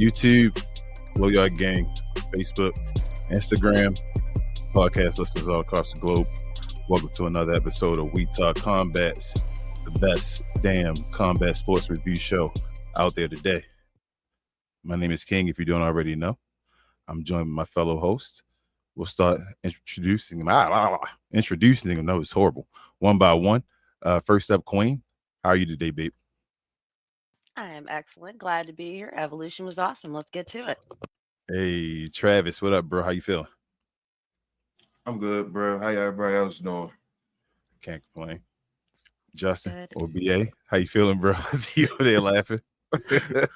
YouTube, Blow Yard Gang, Facebook, Instagram, podcast listeners all across the globe. Welcome to another episode of We Talk Combats, the best damn combat sports review show out there today. My name is King, if you don't already know. I'm joined by my fellow host. We'll start introducing them. No, it's horrible. One by one. First up, Queen. How are you today, babe? I am excellent. Glad to be here. Evolution was awesome. Let's get to it. Hey, Travis. What up, bro? How you feeling? I'm good, bro. How y'all everybody else doing? Can't complain. Justin Good. or BA, how you feeling, bro? I see you over there laughing. That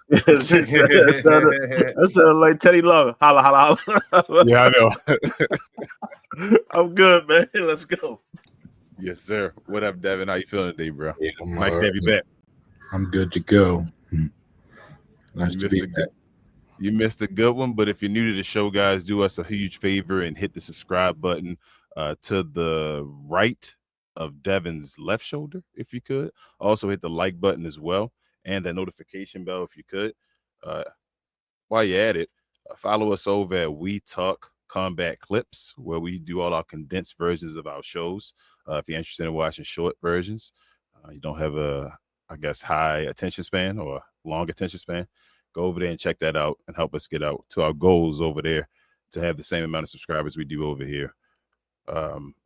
sounded like Teddy Long. Holla, holla, holla. Yeah, I know. I'm good, man. Let's go. Yes, sir. What up, Devon? How you feeling today, bro? Yeah, I'm Nice to have you back. I'm good to go. Nice You to missed be a back. good- You missed a good one, but if you're new to the show, guys, do us a huge favor and hit the subscribe button to the right of Devon's left shoulder, if you could. Also hit the like button as well, and that notification bell if you could. While you're at it, follow us over at We Talk Combat Clips, where we do all our condensed versions of our shows. If you're interested in watching short versions, you don't have a, high attention span or long attention span, go over there and check that out and help us get out to our goals over there to have the same amount of subscribers we do over here.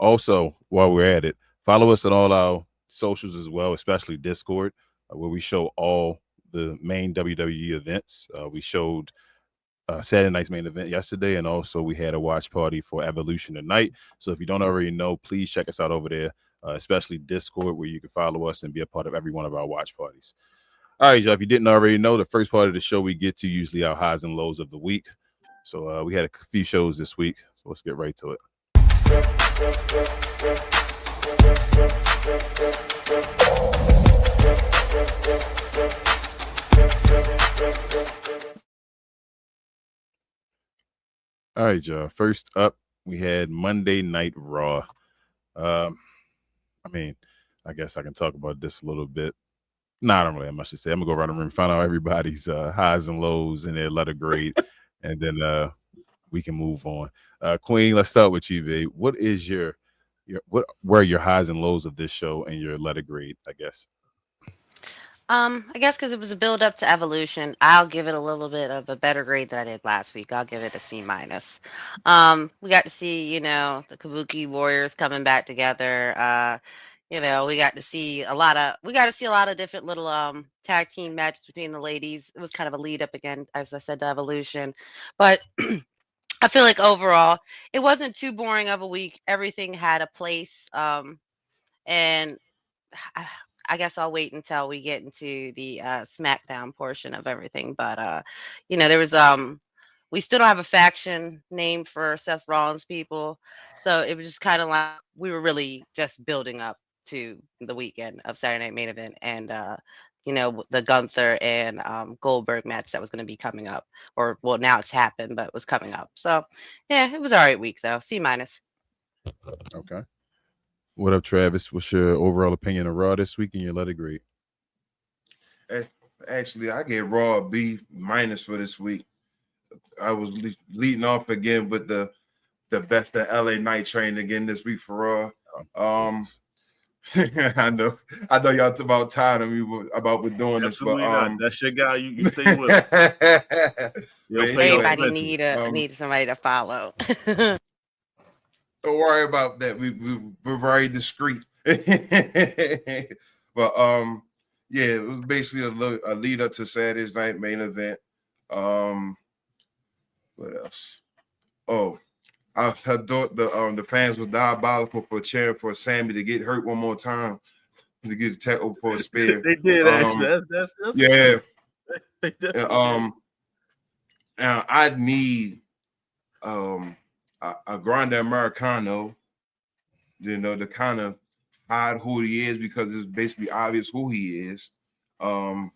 Also, while we're at it, follow us on all our socials as well, especially Discord, where we show all the main WWE events. We showed Saturday night's main event yesterday, and also we had a watch party for Evolution tonight. So if you don't already know, please check us out over there, especially Discord, where you can follow us and be a part of every one of our watch parties. All right, y'all, if you didn't already know, the first part of the show we get to usually our highs and lows of the week. So we had a few shows this week, so let's get right to it. All right, y'all. First up, we had Monday Night Raw. I guess I can talk about this a little bit. I don't really have much to say. I'm gonna go around the room and find out everybody's highs and lows and their letter grade, and then we can move on. Queen, let's start with you, babe. What is what were your highs and lows of this show and your letter grade, I guess? I guess because it was a build up to Evolution, I'll give it a little bit of a better grade than I did last week. I'll give it a C-. We got to see, the Kabuki Warriors coming back together. We got to see a lot of different little tag team matches between the ladies. It was kind of a lead up again, as I said, to Evolution. But I feel like overall it wasn't too boring of a week. Everything had a place. And I guess I'll wait until we get into the Smackdown portion of everything. But there was we still don't have a faction name for Seth Rollins people, so it was just kind of like we were really just building up to the weekend of Saturday Night Main Event and the Gunther and Goldberg match that was going to be coming up, or well, now it's happened, but it was coming up. So yeah, it was all right week though. C-. Okay. What up, Travis? What's your overall opinion of Raw this week and your letter grade? Actually, I gave Raw a B- for this week. I was leading off again with the best of LA Night Train again this week for Raw. I know y'all about tired of me about we're doing this, but That's your guy. You stay with. Everybody need somebody to follow. Don't worry about that. We're very discreet. But yeah, it was basically a lead up to Saturday's night main event. What else? Oh, I thought the fans were diabolical for cheering for Sammy to get hurt one more time to get a tackle for a spear. They did. That's yeah. They definitely And I need a Grande Americano, to kind of hide who he is because it's basically obvious who he is. I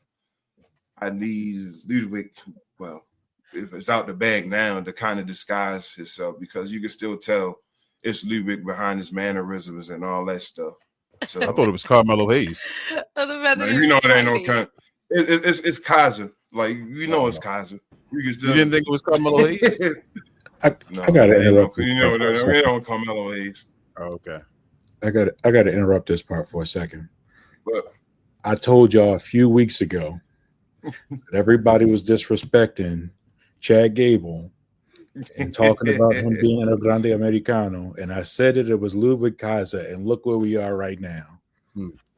need Ludwig, well, if it's out the bag now, to kind of disguise himself because you can still tell it's Ludwig behind his mannerisms and all that stuff. So I thought it was Carmelo Hayes. it ain't no kind. It's Kaiser. Like it's Kaiser. You can You still. didn't think it was Carmelo Hayes? I No, gotta ain't no, interrupt this you part know, for a it second. don't Carmelo Hayes. Oh, okay. I gotta interrupt this part for a second. But I told y'all a few weeks ago that everybody was disrespecting Chad Gable and talking about him being a Grande Americano, and I said that it was Ludwig Kaiser, and look where we are right now.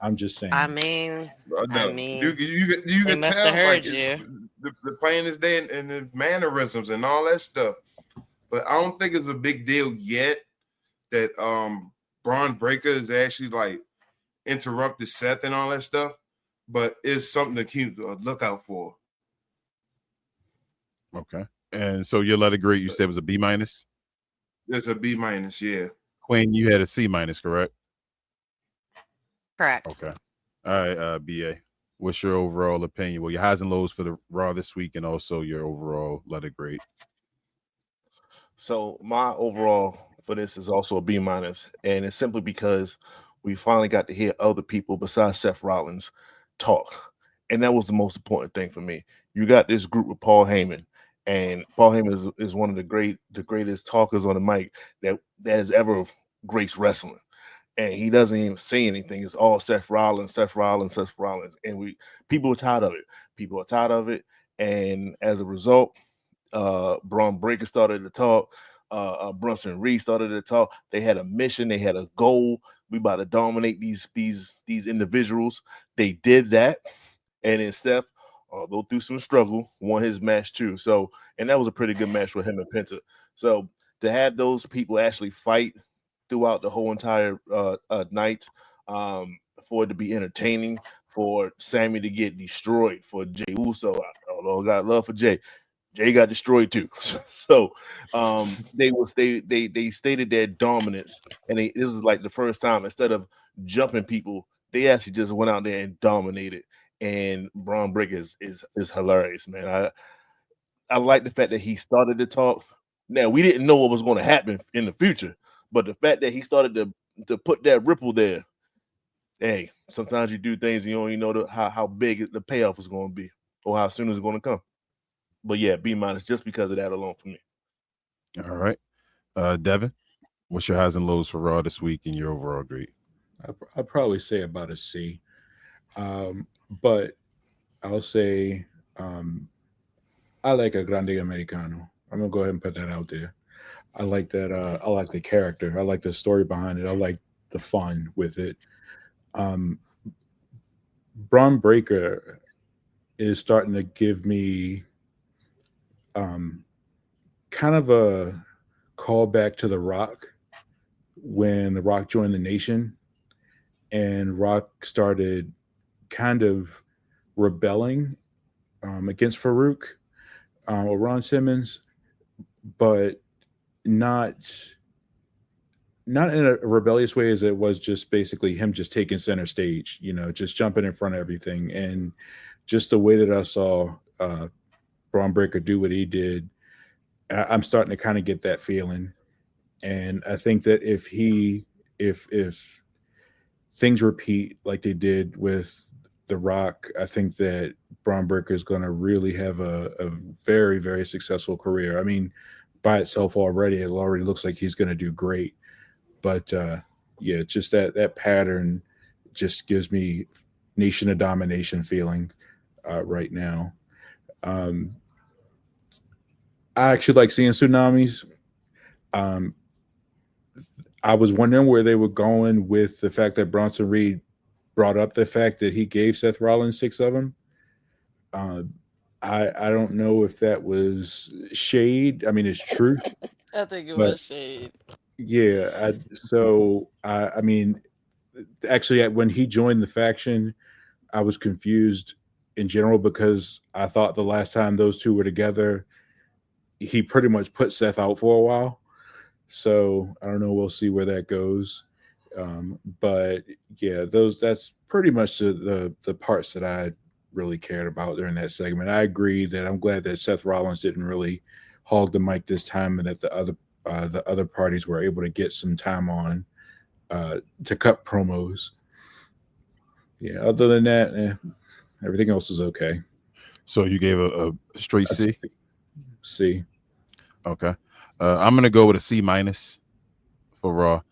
I'm just saying. I mean, you they can must tell have like heard you. the playing this day and the mannerisms and all that stuff. But I don't think it's a big deal yet that Braun Breaker is actually like interrupted Seth and all that stuff. But it's something to keep a lookout for. Okay. And so your letter grade you said was a B minus? It's a B minus, yeah. Queen, you had a C minus, correct? Correct. Okay. All right, BA. What's your overall opinion? Well, your highs and lows for the Raw this week and also your overall letter grade. So my overall for this is also a B minus, and it's simply because we finally got to hear other people besides Seth Rollins talk, and that was the most important thing for me. You got this group with Paul Heyman, and Paul Heyman is one of the greatest talkers on the mic that has ever graced wrestling, and he doesn't even say anything. It's all Seth Rollins, and people are tired of it. People are tired of it, and as a result. Braun Breaker started to talk. Brunson Reed started to talk. They had a mission. They had a goal. We about to dominate these individuals. They did that, and then Steph, although through some struggle, won his match too. So, and that was a pretty good match with him and Penta. So to have those people actually fight throughout the whole entire night, for it to be entertaining, for Sammy to get destroyed, for Jey Uso, although I got love for Jey. Jay got destroyed too. So they stated their dominance, and this is like the first time instead of jumping people, they actually just went out there and dominated. And Braun Breaker is hilarious, man. I like the fact that he started to talk. Now we didn't know what was going to happen in the future, but the fact that he started to put that ripple there, hey, sometimes you do things and you don't even know how big the payoff is going to be or how soon it's going to come. But yeah, B minus just because of that alone for me. All right. Devon, what's your highs and lows for Raw this week and your overall grade? I'd probably say about a C. But I'll say I like a Grande Americano. I'm going to go ahead and put that out there. I like that. I like the character. I like the story behind it. I like the fun with it. Braun Breaker is starting to give me kind of a callback to The Rock when The Rock joined the Nation and Rock started kind of rebelling against Farouk or Ron Simmons, but not in a rebellious way as it was just basically him just taking center stage, just jumping in front of everything. And just the way that I saw Braun Breaker do what he did, I'm starting to kind of get that feeling. And I think that if things repeat like they did with The Rock, I think that Braun Breaker is going to really have a very, very successful career. I mean, by itself already, it already looks like he's going to do great. But yeah, just that pattern just gives me Nation of Domination feeling right now. I actually like seeing tsunamis. I was wondering where they were going with the fact that Bronson Reed brought up the fact that he gave Seth Rollins 6 of them. I don't know if that was shade. I mean, it's true. I think it was shade. Yeah. I mean, actually, when he joined the faction, I was confused in general because I thought the last time those two were together, he pretty much put Seth out for a while. So I don't know. We'll see where that goes. But yeah, that's pretty much the parts that I really cared about during that segment. I agree that I'm glad that Seth Rollins didn't really hog the mic this time, and that the other parties were able to get some time on to cut promos. Yeah. Other than that, everything else is okay. So you gave a straight C? C. Okay. I'm gonna go with a C minus for Raw.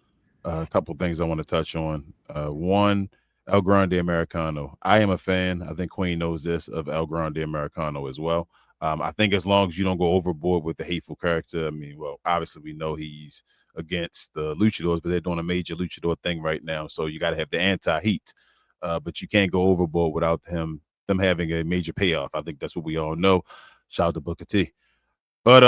A couple things I want to touch on. One, El Grande Americano. I am a fan. I think Queen knows this of El Grande Americano as well. I think as long as you don't go overboard with the hateful character, I mean, well, obviously we know he's against the luchadors, but they're doing a major luchador thing right now, so you got to have the anti-heat, but you can't go overboard without them having a major payoff. I think that's what we all know. Shout out to Booker T. But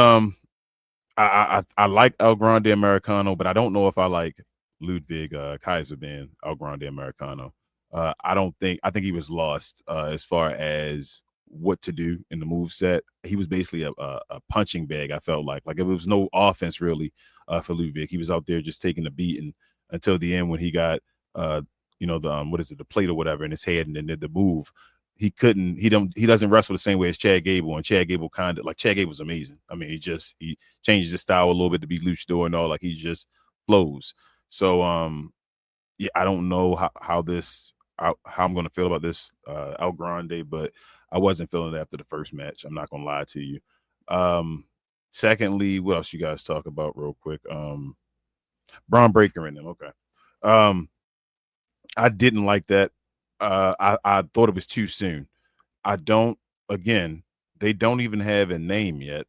I like El Grande Americano, but I don't know if I like Ludwig Kaiser being El Grande Americano. I think he was lost as far as what to do in the move set. He was basically a punching bag. I felt like it was no offense really for Ludwig. He was out there just taking the beating until the end when he got the what is it, the plate or whatever in his head, and then did the move. He doesn't wrestle the same way as Chad Gable, and Chad Gable Chad Gable's amazing. I mean, he changes his style a little bit to be luchador and all, like he just flows. So yeah, I don't know how I'm gonna feel about this El Grande, but I wasn't feeling it after the first match. I'm not gonna lie to you. Secondly, what else you guys talk about real quick? Braun Breaker in them. Okay. I didn't like that. I thought it was too soon. They don't even have a name yet,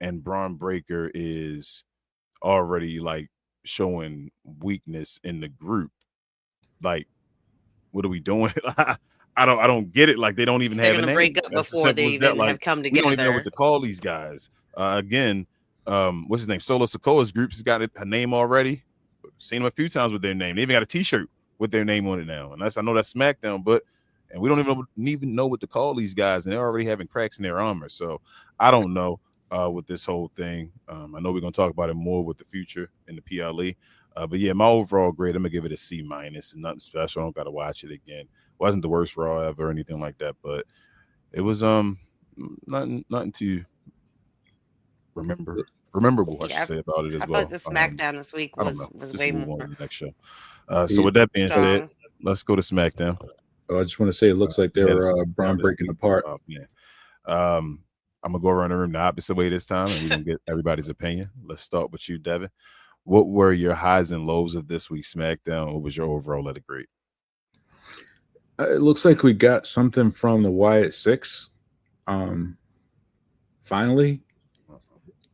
and Braun Breaker is already like showing weakness in the group. Like, what are we doing? I don't get it. Like, they don't even They're have a gonna name. break up That's before they simple as that. even Like, have come we don't even know what together. to call these guys. Again, what's his name? Solo Sikoa's group has got a name already. Seen them a few times with their name. They even got a T-shirt with their name on it now, and I know that's SmackDown, and we don't even know what to call these guys, and they're already having cracks in their armor. So I don't know with this whole thing. I know we're gonna talk about it more with the future in the PLE, but yeah, my overall grade, I'm gonna give it a C minus. Nothing special. I don't gotta watch it again. Wasn't the worst Raw ever or anything like that, but it was nothing to rememberable, I should Yeah, say, about it as I felt well. the SmackDown this week I don't was know. was Just way move on more to the next show. So with that being said, strong. let's go to SmackDown. I just want to say it looks like they were Braun breaking apart. Yeah. I'm gonna go around the room the opposite way this time, and we're gonna get everybody's opinion. Let's start with you, Devon. What were your highs and lows of this week's SmackDown? What was your overall letter grade? It looks like we got something from the Wyatt Six, finally,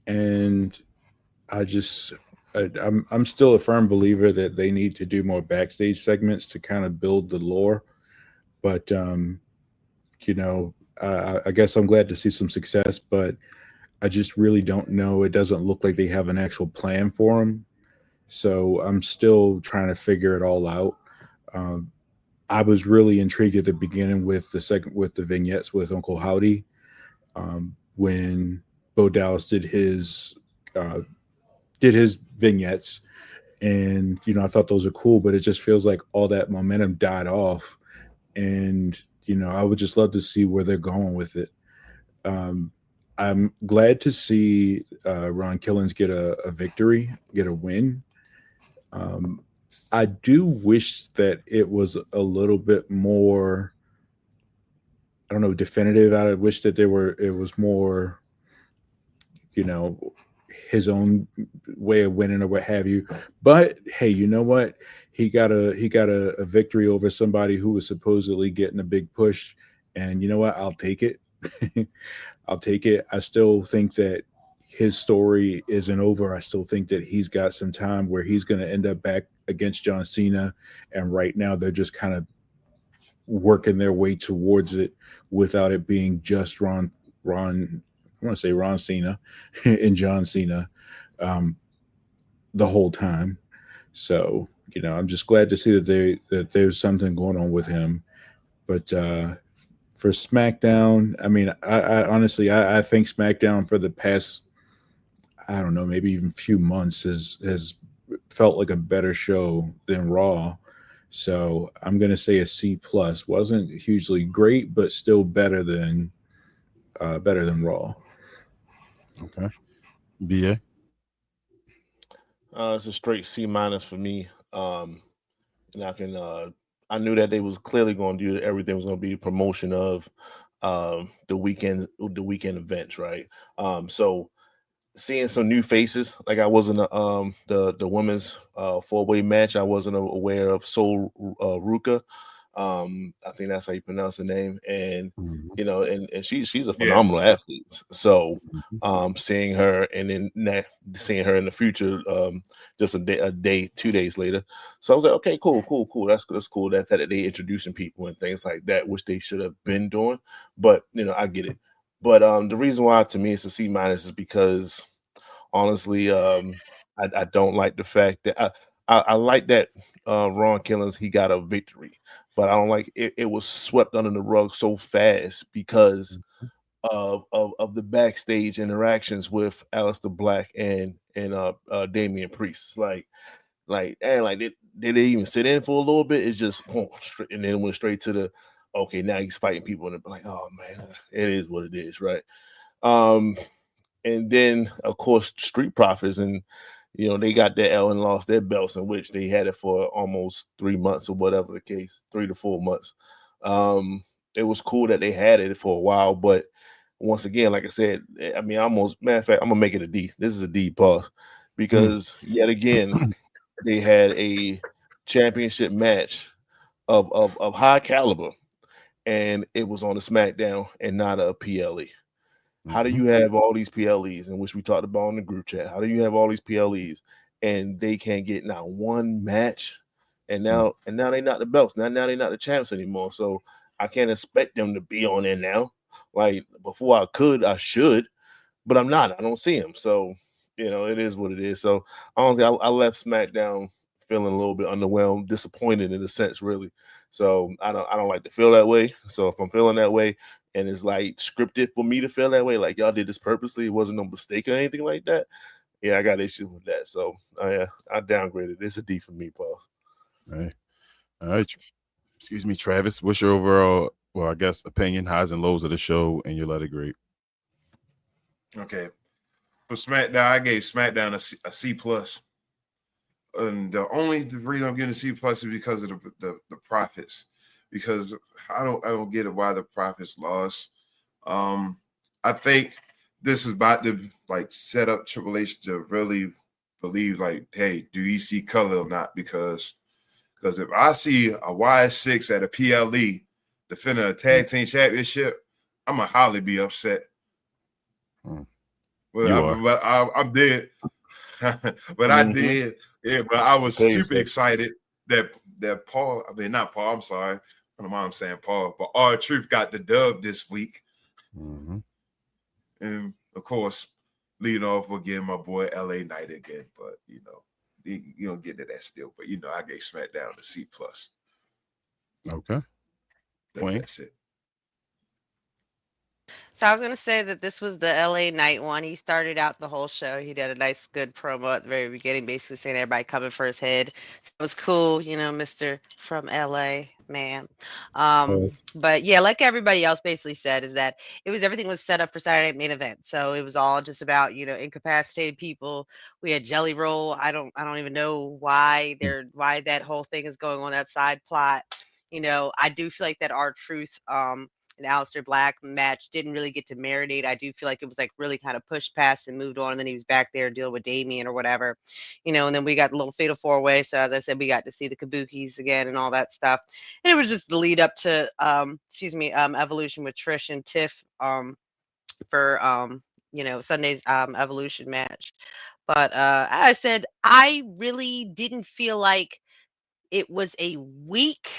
and I'm still a firm believer that they need to do more backstage segments to kind of build the lore. But I guess I'm glad to see some success, but I just really don't know. It doesn't look like they have an actual plan for them. So I'm still trying to figure it all out. I was really intrigued at the beginning with the vignettes with Uncle Howdy, when Bo Dallas did his vignettes, and I thought those are cool, but it just feels like all that momentum died off, and I would just love to see where they're going with it. I'm glad to see Ron Killings get a victory, get a win. I do wish that it was a little bit more, I don't know, definitive. I wish that it was more, his own way of winning or what have you. But hey, you know what? He got a victory over somebody who was supposedly getting a big push, and you know what? I'll take it. I'll take it. I still think that his story isn't over. I still think that he's got some time where he's going to end up back against John Cena, and right now they're just kind of working their way towards it without it being just Ron. I want to say Ron Cena and John Cena the whole time. So I'm just glad to see that there's something going on with him. But for SmackDown, I mean, I honestly I think SmackDown for the past, I don't know, maybe even few months has felt like a better show than Raw. So I'm gonna say a C plus. Wasn't hugely great, but still better than Raw. Okay. BA. It's a straight C minus for me. And I knew that they was clearly going to do everything was going to be promotion of the weekend events, right? So seeing some new faces, like I wasn't the women's 4-way match. I wasn't aware of Sol Ruka. I think that's how you pronounce her name, and you know, and she's a phenomenal athlete. So seeing her and then seeing her in the future, just a day, 2 days later. So I was like, okay, cool. That's cool. That they introducing people and things like that, which they should have been doing. But you know, I get it. But the reason why to me it's a C- is because honestly, I don't like the fact that I like that Ron Killings he got a victory, but I don't like it. It was swept under the rug so fast because of the backstage interactions with Aleister Black and Damian Priest. Did they even sit in for a little bit? It's just and then went straight to the okay. Now he's fighting people and they're like, oh man, it is what it is, right? And then of course Street Profits, and you know they got their L and lost their belts, in which they had it for almost 3 months or whatever the case, 3 to 4 months. It was cool that they had it for a while, but once again, like I said, I mean, matter of fact, I'm gonna make it a D. This is a D pause because yet again they had a championship match of high caliber, and it was on a SmackDown and not a PLE. How do you have all these PLEs, in which we talked about in the group chat? How do you have all these PLEs and they can't get not one match? And now they're not the belts. Now they're not the champs anymore. So I can't expect them to be on there now. Like before, I should, but I'm not. I don't see them. So you know, it is what it is. So honestly, I left SmackDown feeling a little bit underwhelmed, disappointed in a sense, really. So I don't like to feel that way. So if I'm feeling that way, and it's like scripted for me to feel that way, like y'all did this purposely, it wasn't no mistake or anything like that. Yeah, I got issues with that. So I downgraded. It's a D for me, Paul. All right. Excuse me, Travis. What's your overall, well, I guess, opinion, highs and lows of the show, and your letter grade? Okay. For SmackDown, I gave SmackDown a C plus. And the reason I'm getting a C plus is because of the Profits. Because I don't get it why the Profits lost. I think this is about to like set up Triple H to really believe like, hey, do you see color or not? Because if I see a Y6 at a PLE defending a tag team championship, I'm gonna highly be upset. But I'm dead. But I did. Yeah, but I was super excited that Paul, I mean not Paul, I'm sorry. I don't know why I'm saying Paul, but R-Truth got the dub this week. And of course, leading off with getting my boy LA Knight again. But you know, you don't get to that still. But you know, I gave SmackDown a C plus. Okay. That's it. So I was gonna say that this was the LA Knight one. He started out the whole show. He did a nice, good promo at the very beginning, basically saying everybody coming for his head. So it was cool, you know, Mister from LA, man. But yeah, like everybody else basically said, is that everything was set up for Saturday main event. So it was all just about, you know, incapacitated people. We had Jelly Roll. I don't even know why that whole thing is going on, that side plot. You know, I do feel like that R-Truth and Aleister Black match didn't really get to marinate. I do feel like it was like really kind of pushed past and moved on, and then he was back there dealing with Damien or whatever, you know. And then we got a little fatal 4-way. So as I said, we got to see the Kabukis again and all that stuff. And it was just the lead up to Evolution with Trish and Tiff for you know, Sunday's Evolution match. But as I said, I really didn't feel like it was a weak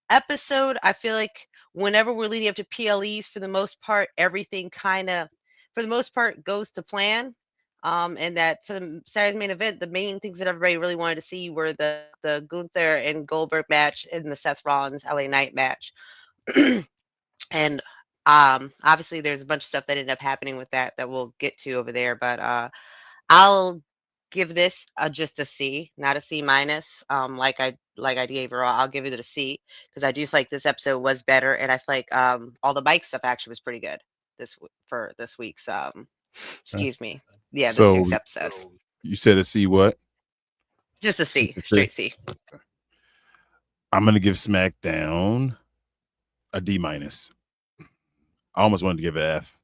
episode. I feel like whenever we're leading up to PLEs, for the most part, everything kind of, for the most part, goes to plan. And that for the Saturday's main event, the main things that everybody really wanted to see were the Gunther and Goldberg match and the Seth Rollins LA Knight match. And obviously, there's a bunch of stuff that ended up happening with that we'll get to over there. But I'll give this just a C, not a C minus. Like I gave her, I'll give it a C because I do feel like this episode was better, and I feel like all the bike stuff actually was pretty good for this week's excuse me, yeah, this week's episode. You said a C what? Just a C, straight C. I'm gonna give SmackDown a D minus. I almost wanted to give it an F.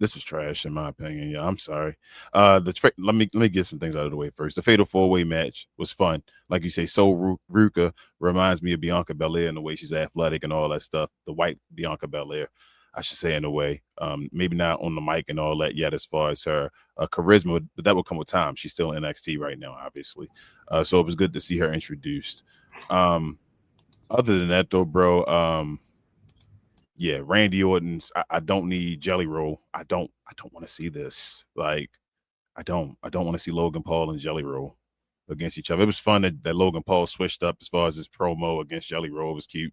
This was trash in my opinion. Yeah, I'm sorry. Let me get some things out of the way first. The Fatal 4-Way match was fun. Like you say, Ruka reminds me of Bianca Belair in the way she's athletic and all that stuff. The white Bianca Belair, I should say, in a way. Maybe not on the mic and all that yet as far as her charisma, but that will come with time. She's still in NXT right now, obviously. So it was good to see her introduced. Other than that, though, bro, yeah, Randy Orton's. I don't need Jelly Roll. I don't want to see this. Like, I don't want to see Logan Paul and Jelly Roll against each other. It was fun that Logan Paul switched up as far as his promo against Jelly Roll. It was cute,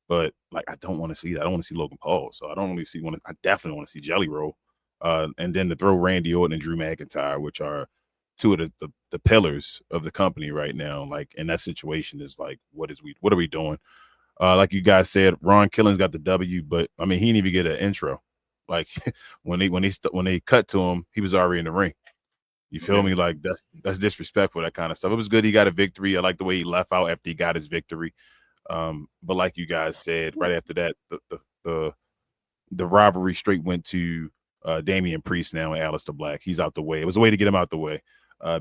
but like, I don't want to see that. I don't want to see Logan Paul. So I don't really see I definitely want to see Jelly Roll. And then to throw Randy Orton and Drew McIntyre, which are two of the pillars of the company right now. Like, in that situation is like, what are we doing? Like you guys said, Ron Killings got the W, but I mean, he didn't even get an intro. Like when they cut to him, he was already in the ring. You feel me? Like that's disrespectful, that kind of stuff. It was good he got a victory. I like the way he left out after he got his victory. But like you guys said, right after that, the rivalry straight went to Damian Priest now and Aleister Black. He's out the way. It was a way to get him out the way,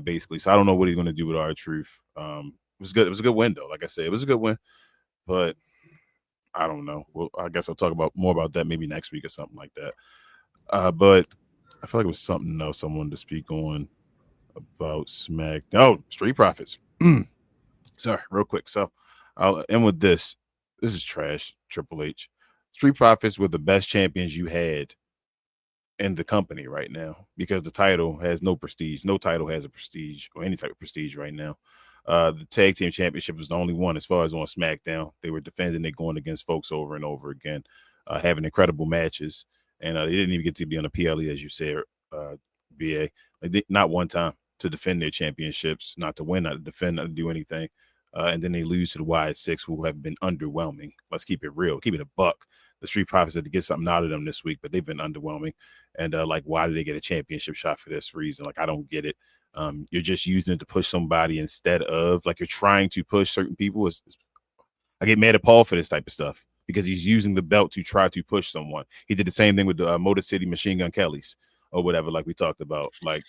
basically. So I don't know what he's going to do with R-Truth. It was good. It was a good win, though. Like I said, it was a good win, but I don't know. Well, I guess I'll talk more about that maybe next week or something like that. But I feel like it was something else I wanted to speak on about Smackdown. Oh, Street Profits. Sorry, real quick. So I'll end with this. This is trash, Triple H. Street Profits were the best champions you had in the company right now because the title has no prestige. No title has a prestige or any type of prestige right now. The tag team championship was the only one as far as on SmackDown. They were defending it, going against folks over and over again, having incredible matches. And they didn't even get to be on the PLE, as you said, BA. Not one time to defend their championships, not to win, not to defend, not to do anything. And then they lose to the Y6, who have been underwhelming. Let's keep it real. Keep it a buck. The Street Profits had to get something out of them this week, but they've been underwhelming. And like, why did they get a championship shot for this reason? Like, I don't get it. You're just using it to push somebody instead of, like, you're trying to push certain people. I get mad at Paul for this type of stuff because he's using the belt to try to push someone. He did the same thing with the Motor City Machine Gun Kellys or whatever, like we talked about. Like,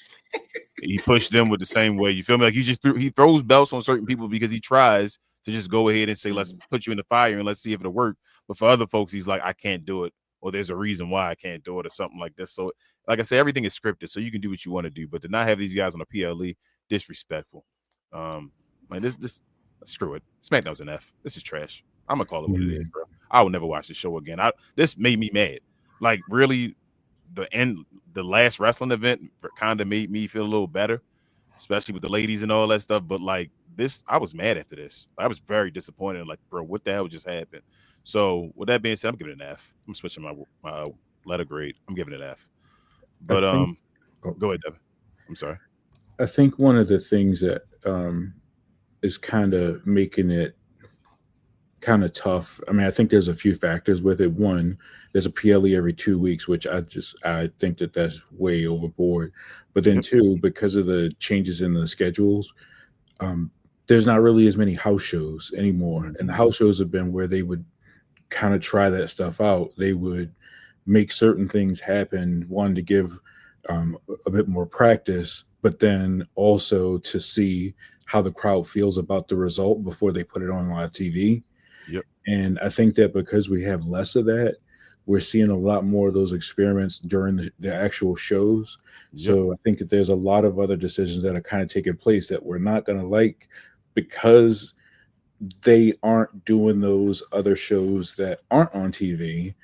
he pushed them with the same way. You feel me? Like, he throws belts on certain people because he tries to just go ahead and say, let's put you in the fire and let's see if it'll work. But for other folks, he's like, I can't do it, or there's a reason why I can't do it, or something like this. So, like I said, everything is scripted, so you can do what you want to do. But to not have these guys on a PLE, disrespectful. Like this, screw it. SmackDown's an F. This is trash. I'm gonna call it what it is, bro. I will never watch the show again. This made me mad. Like, really, the last wrestling event kind of made me feel a little better, especially with the ladies and all that stuff. But like this, I was mad after this. I was very disappointed. Like, bro, what the hell just happened? So with that being said, I'm giving it an F. I'm switching my letter grade. I'm giving it an F. But go ahead, Devon. I'm sorry. I think one of the things that is kind of making it kind of tough. I mean, I think there's a few factors with it. One, there's a PLE every 2 weeks, which I think that's way overboard. But then two, because of the changes in the schedules, there's not really as many house shows anymore. And the house shows have been where they would kind of try that stuff out. They would make certain things happen, one, to give a bit more practice, but then also to see how the crowd feels about the result before they put it on live TV. Yep. And I think that because we have less of that, we're seeing a lot more of those experiments during the actual shows. Yep. So I think that there's a lot of other decisions that are kind of taking place that we're not going to like because they aren't doing those other shows that aren't on TV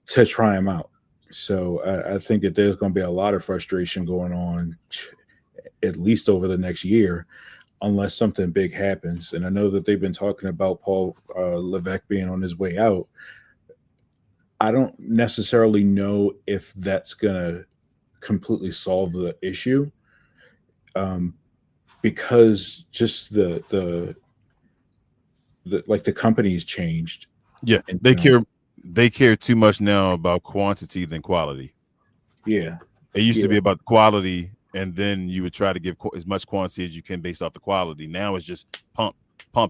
to try them out. So I think that there's going to be a lot of frustration going on at least over the next year, unless something big happens. And I know that they've been talking about Paul Levesque being on his way out. I don't necessarily know if that's going to completely solve the issue, because just the company's changed. Yeah, and they care too much now about quantity than quality. Yeah, it used to be about the quality, and then you would try to give as much quantity as you can based off the quality. Now it's just pump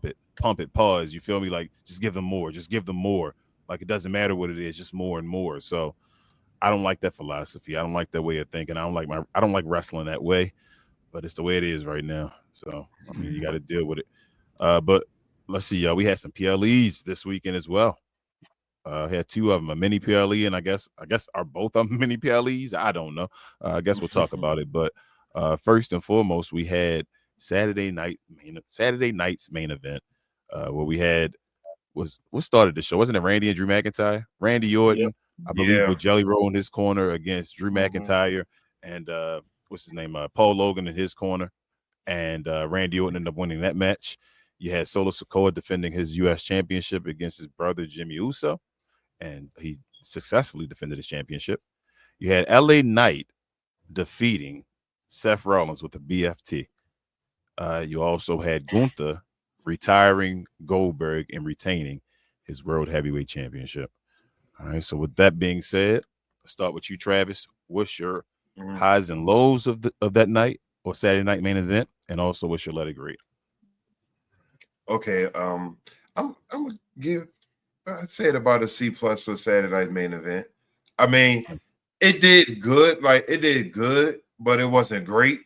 it, pause. You feel me? Like, just give them more. Like it doesn't matter what it is, just more and more. So I don't like that philosophy. I don't like that way of thinking. I don't like wrestling that way, but it's the way it is right now. So I mean, you got to deal with it. But let's see, y'all. We had some PLEs this weekend as well. Had two of them, a mini PLE, and I guess are both of them mini PLEs. I don't know. I guess we'll talk about it. But first and foremost, we had Saturday night's main event, where we had what started the show? Wasn't it Randy and Drew McIntyre? Randy Orton, I believe, with Jelly Roll in his corner against Drew McIntyre and what's his name? Paul Logan in his corner, and Randy Orton ended up winning that match. You had Solo Sikoa defending his U.S. championship against his brother Jimmy Uso, and he successfully defended his championship. You had LA Knight defeating Seth Rollins with a BFT. You also had Gunther retiring Goldberg and retaining his World Heavyweight Championship. All right, so with that being said, let's start with you, Travis. What's your highs and lows of that night or Saturday night main event, and also what's your let it grade? Okay, I'm gonna give I'd say it about a C+ for Saturday night main event. I mean, it did good, but it wasn't great.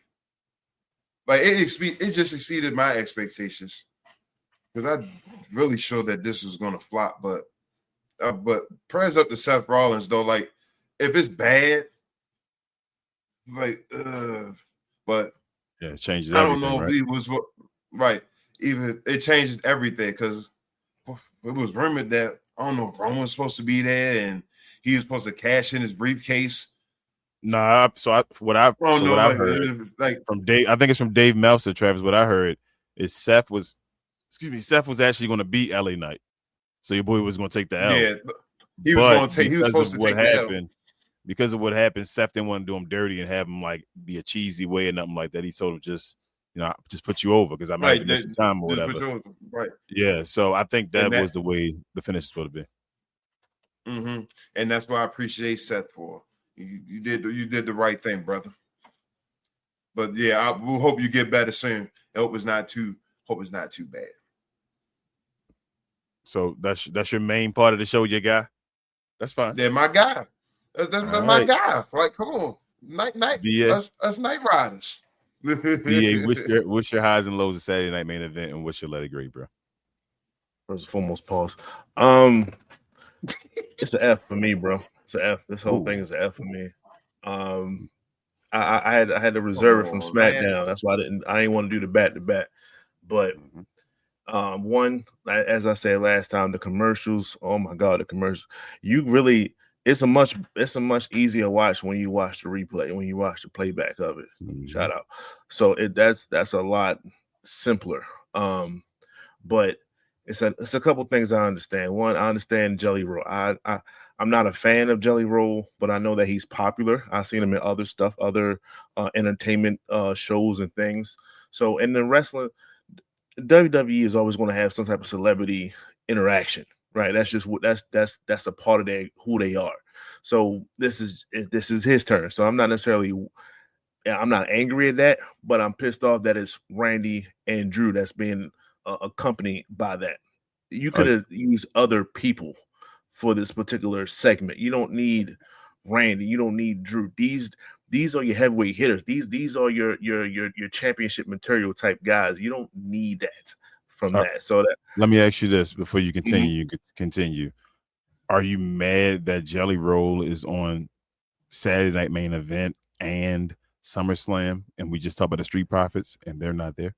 Like it just exceeded my expectations because I really sure that this was gonna flop. But prayers up to Seth Rollins though. Like if it's bad, but yeah, it changes. I don't know if he was right. Even it changes everything because it was rumored that I don't know Roman was supposed to be there and he was supposed to cash in his briefcase. Nah, what I've heard from Dave, I think it's from Dave Meltzer, Travis. What I heard is Seth was actually going to beat LA Knight, so your boy was going to take the L. Yeah, he was going to take. He was supposed to take the L. Because of what happened, Seth didn't want to do him dirty and have him like be a cheesy way or nothing like that. He told him just put you over because I might miss some time or whatever. Right. Yeah. So I think that was the way the finish was supposed to be. Mm-hmm. And that's what I appreciate Seth for. You did the right thing, brother. But yeah, we'll hope you get better soon. I hope it's not too bad. So that's your main part of the show, your guy. That's fine. They're my guy. That's my guy. Like, come on, night, us night riders. BA, what's your highs and lows of Saturday night main event, and what's your let it grade, bro? First and foremost, pause. It's an F for me, bro. It's an F. This whole thing is an F for me. I had to reserve it from SmackDown. Man. That's why I didn't want to do the back to back. But one, as I said last time, the commercials. Oh my God, the commercials. It's a much easier watch when you watch the replay, when you watch the playback of it. Shout out. So that's a lot simpler. But it's a couple things I understand. One, I understand Jelly Roll. I'm not a fan of Jelly Roll, but I know that he's popular. I've seen him in other stuff, other entertainment shows and things. So in the wrestling, WWE is always going to have some type of celebrity interaction, right? That's just what that's a part of who they are. So this is his turn. So I'm not angry at that, but I'm pissed off that it's Randy and Drew that's being accompanied by that. You could have used other people for this particular segment. You don't need Randy. You don't need Drew. These are your heavyweight hitters. These are your championship material type guys. You don't need that from that. So let me ask you this before you continue. You could continue. Are you mad that Jelly Roll is on Saturday night main event and SummerSlam, and we just talked about the Street Profits, and they're not there?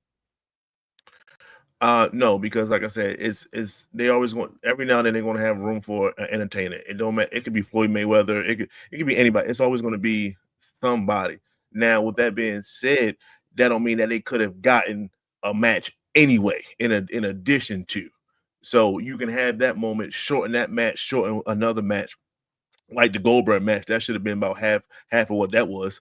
No, because like I said, it's they always want every now and then they're going to have room for an entertainer. It don't matter. It could be Floyd Mayweather. It could be anybody. It's always going to be somebody. Now, with that being said, that don't mean that they could have gotten a match anyway. In addition to, so you can have that moment, shorten that match, shorten another match, like the Goldberg match. That should have been about half of what that was.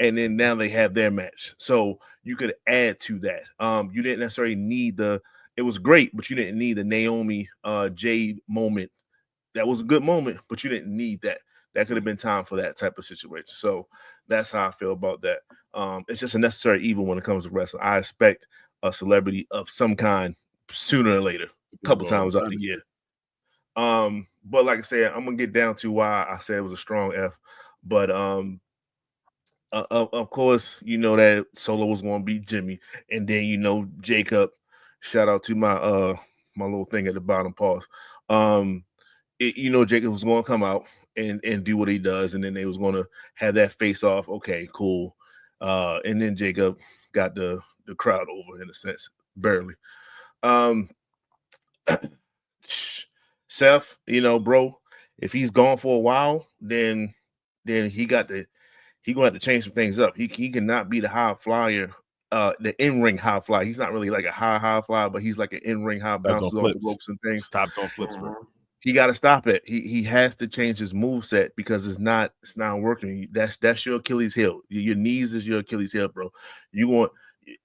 And then now they have their match. So you could add to that. You didn't necessarily need it was great, but you didn't need the Naomi Jade moment. That was a good moment, but you didn't need that. That could have been time for that type of situation. So that's how I feel about that. It's just a necessary evil when it comes to wrestling. I expect a celebrity of some kind sooner or later, a couple times out the year. But like I said, I'm gonna get down to why I said it was a strong F. But of course, you know that Solo was gonna beat Jimmy, and then Jacob. Shout out to my little thing at the bottom. Pause. Jacob was gonna come out and do what he does, and then they was gonna have that face off. Okay, cool. And then Jacob got the crowd over in a sense, barely. Seth, bro, if he's gone for a while, then he gonna have to change some things up. He cannot be the high flyer, the in-ring high flyer. He's not really like a high flyer, but he's like an in-ring high, bounces off the ropes and things. Stop doing flips, bro. He got to stop it. He has to change his moveset because it's not working. That's your Achilles heel. Your knees is your Achilles heel, bro. You want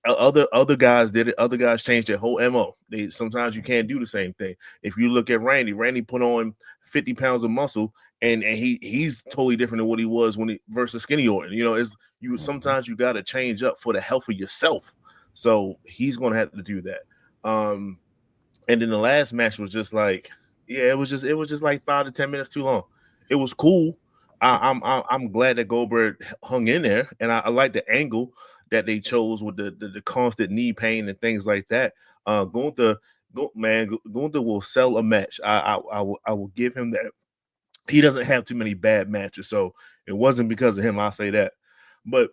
other guys did it. Other guys changed their whole MO. Sometimes you can't do the same thing. If you look at Randy put on 50 pounds of muscle, and he's totally different than what he was when he versus Skinny Orton. Sometimes you got to change up for the health of yourself. So he's gonna have to do that. And then the last match was just like, it was just like 5 to 10 minutes too long. It was cool. I'm glad that Goldberg hung in there, and I like the angle that they chose with the constant knee pain and things like that. Gunther will sell a match. I will give him that. He doesn't have too many bad matches, so it wasn't because of him. I'll say that. But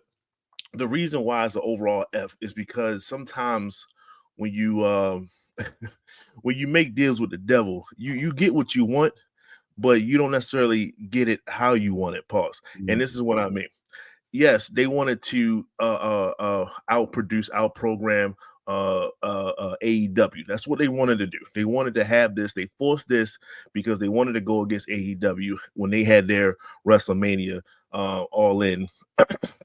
the reason why it's an overall F is because sometimes when you when you make deals with the devil, you get what you want, but you don't necessarily get it how you want it. Pause. And this is what I mean. Yes, they wanted to outprogram AEW. That's what they wanted to do. They wanted to have this. They forced this because they wanted to go against AEW when they had their WrestleMania All In,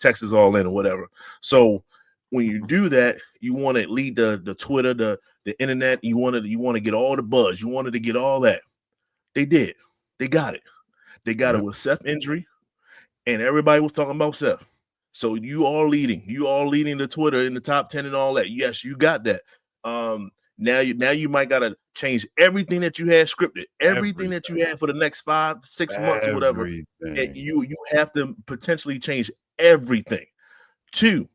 Texas All In or whatever. So when you do that, you want to lead the Twitter, the internet. You want to get all the buzz. You wanted to get all that. They did. They got it. They got it with Seth injury, and everybody was talking about Seth. So you are leading the Twitter in the top 10 and all that. Yes, you got that. Now you might gotta change everything that you had scripted, everything that you had for the next 5-6 months or whatever. And you have to potentially change everything. 2,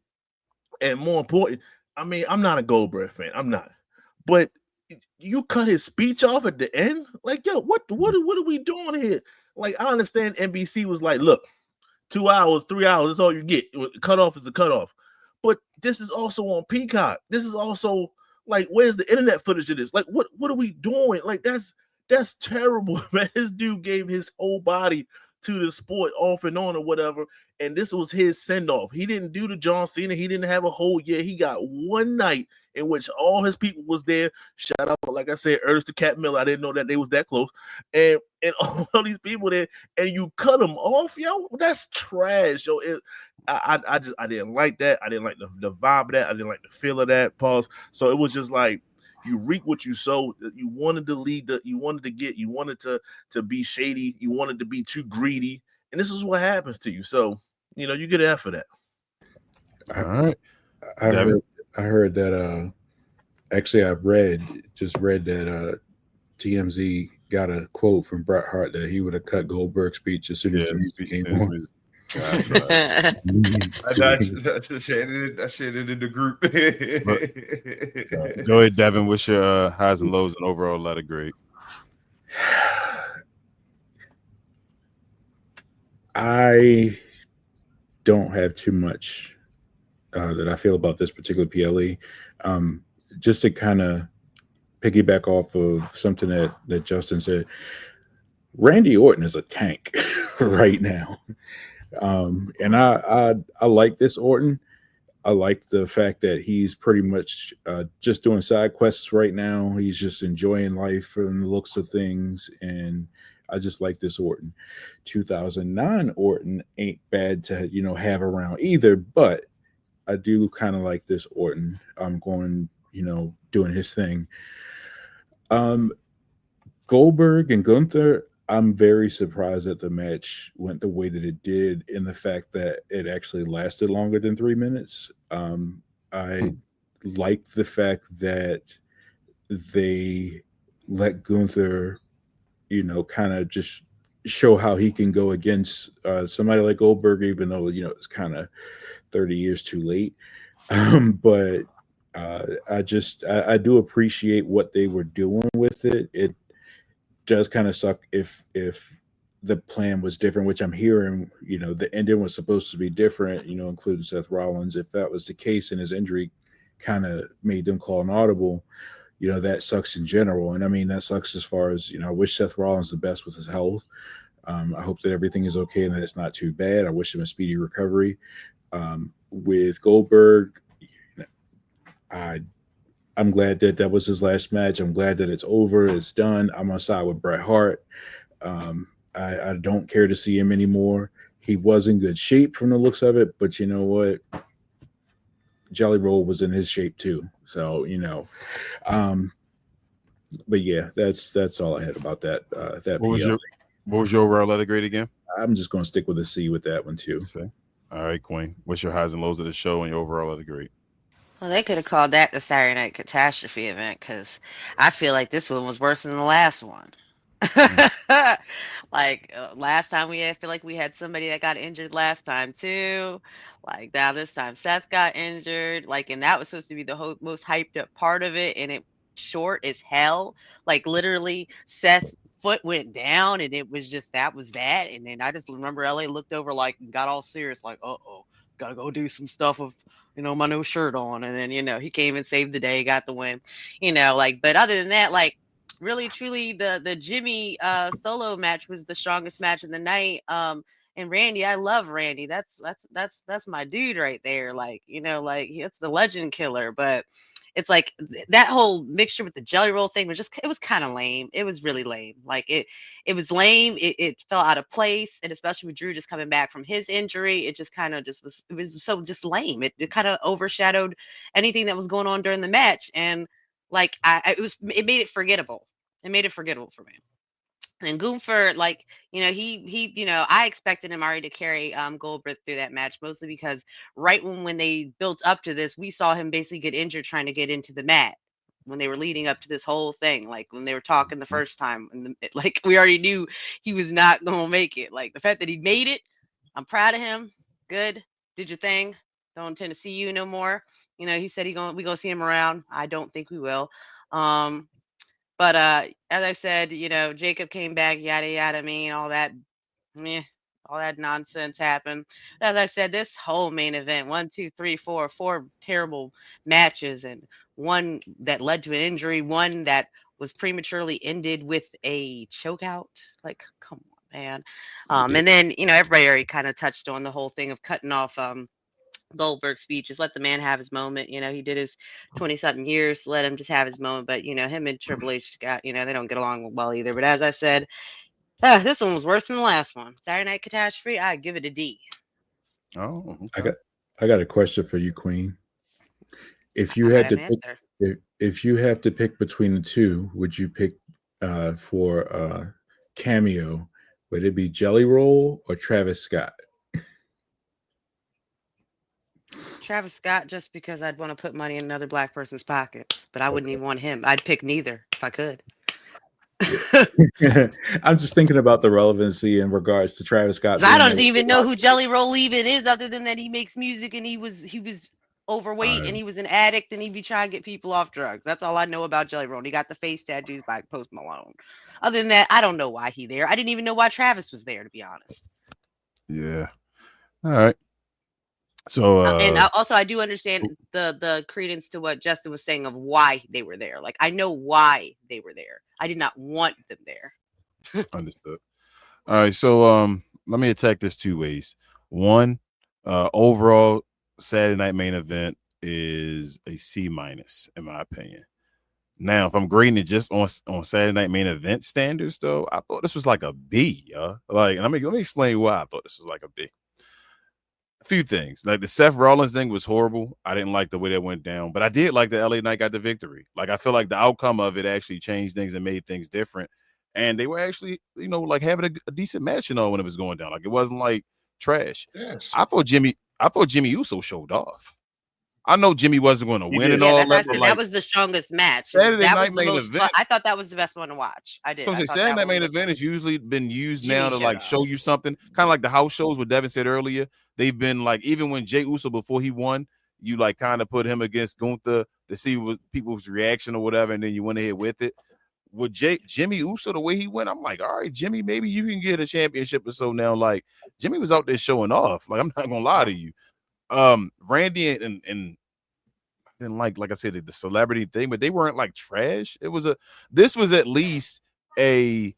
and more important, I mean, I'm not a Goldberg fan. I'm not, but you cut his speech off at the end. Like, yo, what are we doing here? Like, I understand NBC was like, look, 2 hours, 3 hours, that's all you get. Cutoff is the cutoff. But this is also on Peacock. This is also like, where's the internet footage of this? Like, what are we doing? Like, that's terrible, man. This dude gave his whole body to the sport off and on or whatever. And this was his send-off. He didn't do the John Cena. He didn't have a whole year. He got one night in which all his people was there. Shout out, like I said, Ernest to Cat Miller. I didn't know that they was that close. And all these people there, and you cut them off, yo. That's trash, yo. I didn't like that. I didn't like the vibe of that. I didn't like the feel of that. Pause. So it was just like, you reap what you sow. You wanted to lead you wanted to be shady. You wanted to be too greedy. And this is what happens to you. So, you get an F for that. All right. I heard that actually I read that TMZ got a quote from Bret Hart that he would have cut Goldberg's speech as soon as the music came on. I shared it in the group. Go ahead, Devon. What's your highs and lows and overall letter grade? I don't have too much that I feel about this particular PLE. Just to kind of piggyback off of something that Justin said, Randy Orton is a tank right now. And I like this Orton. I like the fact that he's pretty much just doing side quests right now. He's just enjoying life and the looks of things. And I just like this Orton. 2009 Orton ain't bad to, have around either, but I do kind of like this Orton. I'm going, doing his thing. Goldberg and Gunther, I'm very surprised that the match went the way that it did, in the fact that it actually lasted longer than 3 minutes. I like the fact that they let Gunther kind of just show how he can go against somebody like Goldberg, even though, it's kind of 30 years too late. But I do appreciate what they were doing with it. It does kind of suck if the plan was different, which I'm hearing, the ending was supposed to be different, including Seth Rollins. If that was the case and his injury kind of made them call an audible, that sucks in general. And I mean, that sucks as far as, I wish Seth Rollins the best with his health. I hope that everything is okay and that it's not too bad. I wish him a speedy recovery. With Goldberg, I'm glad that was his last match. I'm glad that it's over. It's done. I'm on side with Bret Hart. I don't care to see him anymore. He was in good shape from the looks of it, but you know what? Jelly Roll was in his shape too. So, but yeah, that's all I had about that. What was your overall letter grade again? I'm just going to stick with a C with that one too. All right, Queen. What's your highs and lows of the show and your overall letter grade? Well, they could have called that the Saturday Night Catastrophe event because I feel like this one was worse than the last one. Like last time I feel like we had somebody that got injured last time too. Like now this time Seth got injured. Like, and that was supposed to be the most hyped up part of it, and it short as hell. Like literally Seth's foot went down and it was just that was that. And then I just remember LA looked over like and got all serious, like, uh-oh, gotta go do some stuff with my new shirt on. And then, he came and saved the day, got the win. Like, but other than that, like really truly the Jimmy solo match was the strongest match of the night. And Randy, I love Randy. That's my dude right there. Like, like it's the legend killer. But it's like that whole mixture with the jelly roll thing was it was kind of lame. It was really lame. Like it was lame. It fell out of place. And especially with Drew just coming back from his injury, it just kind of it was so just lame. It kind of overshadowed anything that was going on during the match. And like it made it forgettable. It made it forgettable for me. And Gunther, like, he I expected him already to carry Goldberg through that match, mostly because right when they built up to this, we saw him basically get injured trying to get into the mat when they were leading up to this whole thing. Like when they were talking the first time, and like we already knew he was not gonna make it. Like the fact that he made it, I'm proud of him. Good, did your thing. Don't intend to see you no more. He said we gonna see him around. I don't think we will. But as I said, Jacob came back, yada yada, all that, all that nonsense happened. As I said, this whole main event, 1, 2, 3, 4, 4 terrible matches, and one that led to an injury, one that was prematurely ended with a chokeout. Like, come on, man. And then everybody already kind of touched on the whole thing of cutting off Goldberg speech. Just let the man have his moment. He did his 20-something years. Let him just have his moment. But, him and Triple H got, they don't get along well either. But as I said, this one was worse than the last one. Saturday Night Catastrophe, I give it a D. Oh, okay. I got a question for you, Queen. If you had to pick, if you have to pick between the two, would you pick for cameo? Would it be Jelly Roll or Travis Scott? Travis Scott, just because I'd want to put money in another black person's pocket, but I wouldn't even want him. I'd pick neither if I could. I'm just thinking about the relevancy in regards to Travis Scott. I don't even know who Jelly Roll even is, other than that he makes music and he was overweight and he was an addict and he'd be trying to get people off drugs. That's all I know about Jelly Roll. He got the face tattoos by Post Malone. Other than that, I don't know why he's there. I didn't even know why Travis was there, to be honest. Yeah. All right. So and I do understand the credence to what Justin was saying of why they were there. Like, I know why they were there. I did not want them there. Understood. All right, so let me attack this two ways. One, overall Saturday night main event is a C- in my opinion. Now, if I'm grading it just on Saturday night main event standards, though, I thought this was like a B. Like, let me explain why I thought this was like a B. A few things. Like the Seth Rollins thing was horrible. I didn't like the way that went down, but I did like the LA Knight got the victory. Like, I feel like the outcome of it actually changed things and made things different. And they were actually, like having a decent match, when it was going down. Like, it wasn't like trash. Yes. I thought Jimmy Uso showed off. I know Jimmy wasn't going to win did. and Yeah, all that's that, I but said like that was the strongest match. Saturday That night was the main most fun. event. I thought that was the best one to watch. I did. So I'm I saying thought Saturday that night one main was event has usually been used Jimmy now to showed like up. show you something, kind of like the house shows. What Devin said earlier, they've been like even when Jey Uso before he won, you like kind of put him against Gunther to see what people's reaction or whatever, and then you went ahead with it. With Jimmy Uso, the way he went, I'm like, all right, Jimmy, maybe you can get a championship or so now. Like Jimmy was out there showing off. Like I'm not gonna lie to you. Randy and didn't like I said the celebrity thing, but they weren't like trash. This was at least a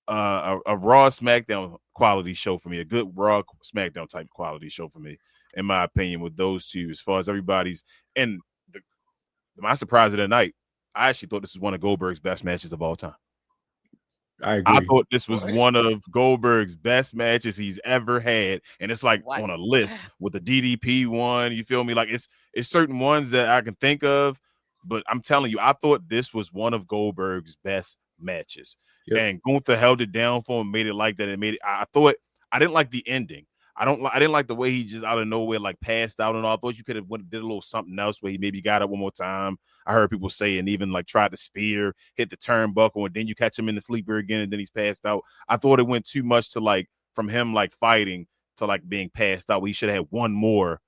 Raw SmackDown quality show for me, a good Raw SmackDown type quality show for me, in my opinion, with those two, as far as everybody's. And my surprise of the night, I actually thought this was one of Goldberg's best matches of all time. I I agree. thought this was one of Goldberg's best matches he's ever had, and it's like What? on a list with the DDP one. You feel me? Like it's certain ones that I can think of, but I'm telling you, I thought this was one of Goldberg's best matches. Yep. And Gunther held it down for him, made it like that. It made it. I thought I didn't like the ending. I didn't like the way he just out of nowhere like passed out and all. I thought you could have did a little something else where he maybe got up one more time. I heard people say and even like tried to spear, hit the turnbuckle, and then you catch him in the sleeper again, and then he's passed out. I thought it went too much to like from him like fighting to like being passed out. We should have had one more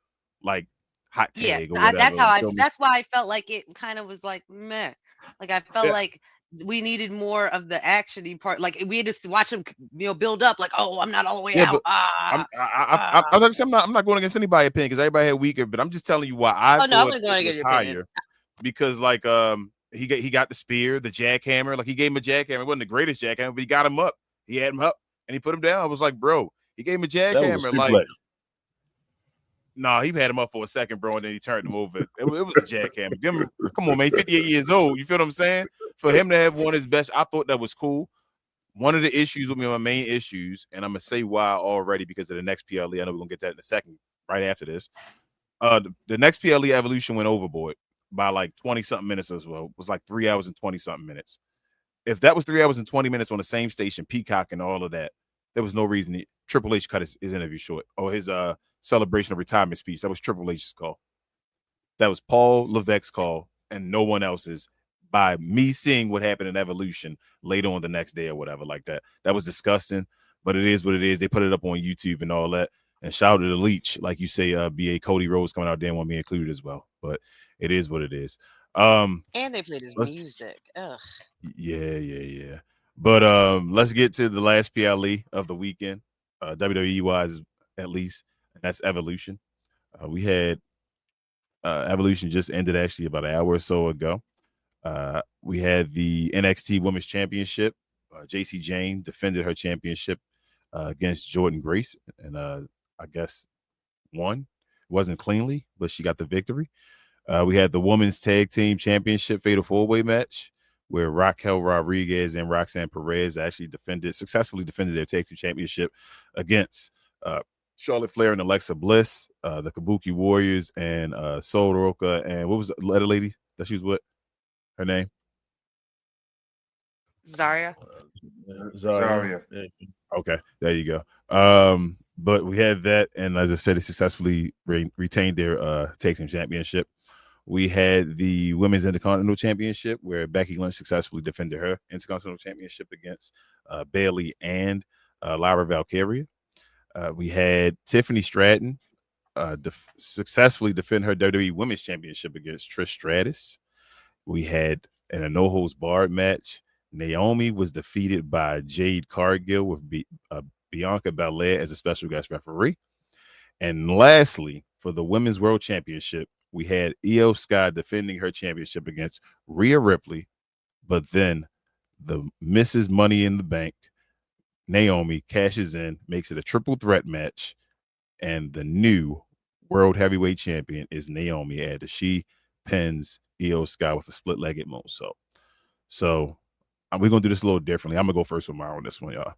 like hot tag or whatever. That's why I felt like it kind of was like meh. Like I felt like we needed more of the actiony part. Like we had to watch him, build up. Like, oh, I'm not all the way out. I'm not going against anybody's opinion because everybody had weaker, but I'm just telling you why I thought it was higher. Because like he got the spear, the jackhammer. Like he gave him a jackhammer. It wasn't the greatest jackhammer, but he got him up. He had him up and he put him down. I was like, bro, he gave him a jackhammer. Like, nah, he had him up for a second, bro, and then he turned him over. It was a jackhammer. Come on, man, 58 years old. You feel what I'm saying? For him to have one of his best, I thought that was cool. One of the issues with me, my main issues, and I'm gonna say why already because of the next PLE. I know we're gonna get that in a second, right after this. The next PLE Evolution went overboard by like 20-something minutes as well. It was like 3 hours and 20-something minutes. If that was 3 hours and 20 minutes on the same station, Peacock and all of that, there was no reason Triple H cut his interview short or his celebration of retirement speech. That was Triple H's call. That was Paul Levesque's call and no one else's. By me seeing what happened in Evolution later on the next day or whatever like that. That was disgusting, but it is what it is. They put it up on YouTube and all that. And shout out to the Leech, like you say, BA Cody Rhodes coming out there and want me included as well. But it is what it is. And they played his music. Ugh. Yeah. But let's get to the last PLE of the weekend, WWE wise at least, and that's Evolution. We had Evolution just ended actually about an hour or so ago. We had the NXT Women's Championship. JC Jane defended her championship against Jordan Grace, and I guess won. It wasn't cleanly, but she got the victory. We had the Women's Tag Team Championship Fatal 4-Way match where Raquel Rodriguez and Roxanne Perez actually successfully defended their Tag Team Championship against Charlotte Flair and Alexa Bliss, the Kabuki Warriors, and Sol Roca, and what was the other lady that she was with? Her name? Zaria. Okay, there you go. But we had that, and as I said, it successfully retained their tag team championship. We had the Women's Intercontinental Championship, where Becky Lynch successfully defended her Intercontinental Championship against Bayley and Lyra Valkyria. We had Tiffany Stratton successfully defend her WWE Women's Championship against Trish Stratus. We had in a no-holds-barred match, Naomi was defeated by Jade Cargill with Bianca Belair as a special guest referee. And lastly, for the Women's World Championship, we had Io Sky defending her championship against Rhea Ripley, but then the Mrs. Money in the Bank, Naomi, cashes in, makes it a triple threat match, and the new World Heavyweight Champion is Naomi after she pins Io Sky with a split-legged moonsault. So we're going to do this a little differently. I'm going to go first with mine on this one, y'all.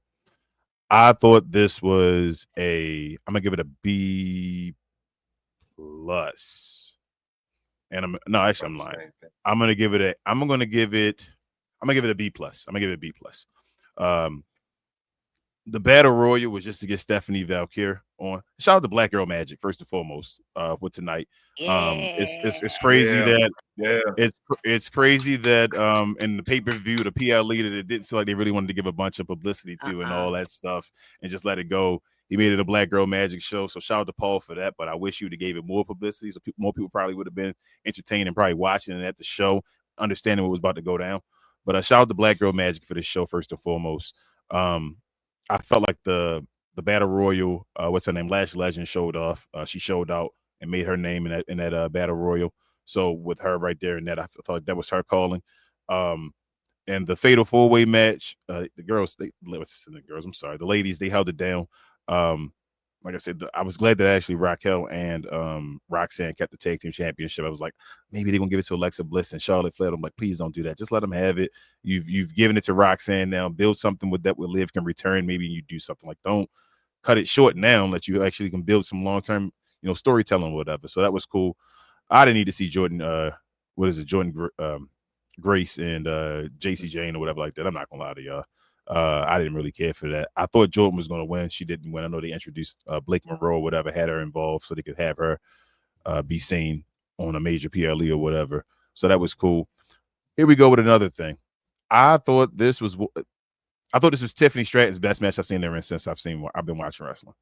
I thought this was I'm going to give it a B+. And I'm lying. I'm going to give it a B+. I'm going to give it a B+. The Battle Royal was just to get Stephanie Valkyrie on. Shout out to Black Girl Magic first and foremost with tonight. It's crazy that it's crazy that in the pay-per-view the PLE that it didn't seem like they really wanted to give a bunch of publicity to and all that stuff and just let it go. He made it a Black Girl Magic show, so shout out to Paul for that. But I wish you would have gave it more publicity, so more people probably would have been entertained and probably watching it at the show, understanding what was about to go down. But shout out to Black Girl Magic for this show first and foremost. I felt like the Battle Royal, what's her name, Lash Legend showed off. She showed out and made her name in that Battle Royal. So with her right there, and that I thought that was her calling. And the Fatal 4-Way match, the ladies, they held it down. Like I said, I was glad that actually Raquel and Roxanne kept the tag team championship. I was like, maybe they're gonna give it to Alexa Bliss and Charlotte Flair. I'm like, please don't do that. Just let them have it. You've given it to Roxanne now. Build something with that where Liv can return. Maybe you do something like don't cut it short now. That you actually can build some long term, storytelling or whatever. So that was cool. I didn't need to see Jordan. Jordan Grace and JC Jane or whatever like that. I'm not gonna lie to y'all. I didn't really care for that. I thought Jordan was going to win. She didn't win. I know they introduced Blake Monroe or whatever, had her involved so they could have her be seen on a major PLE or whatever. So that was cool. Here we go with another thing. I thought this was Tiffany Stratton's best match I've seen there since I've been watching wrestling.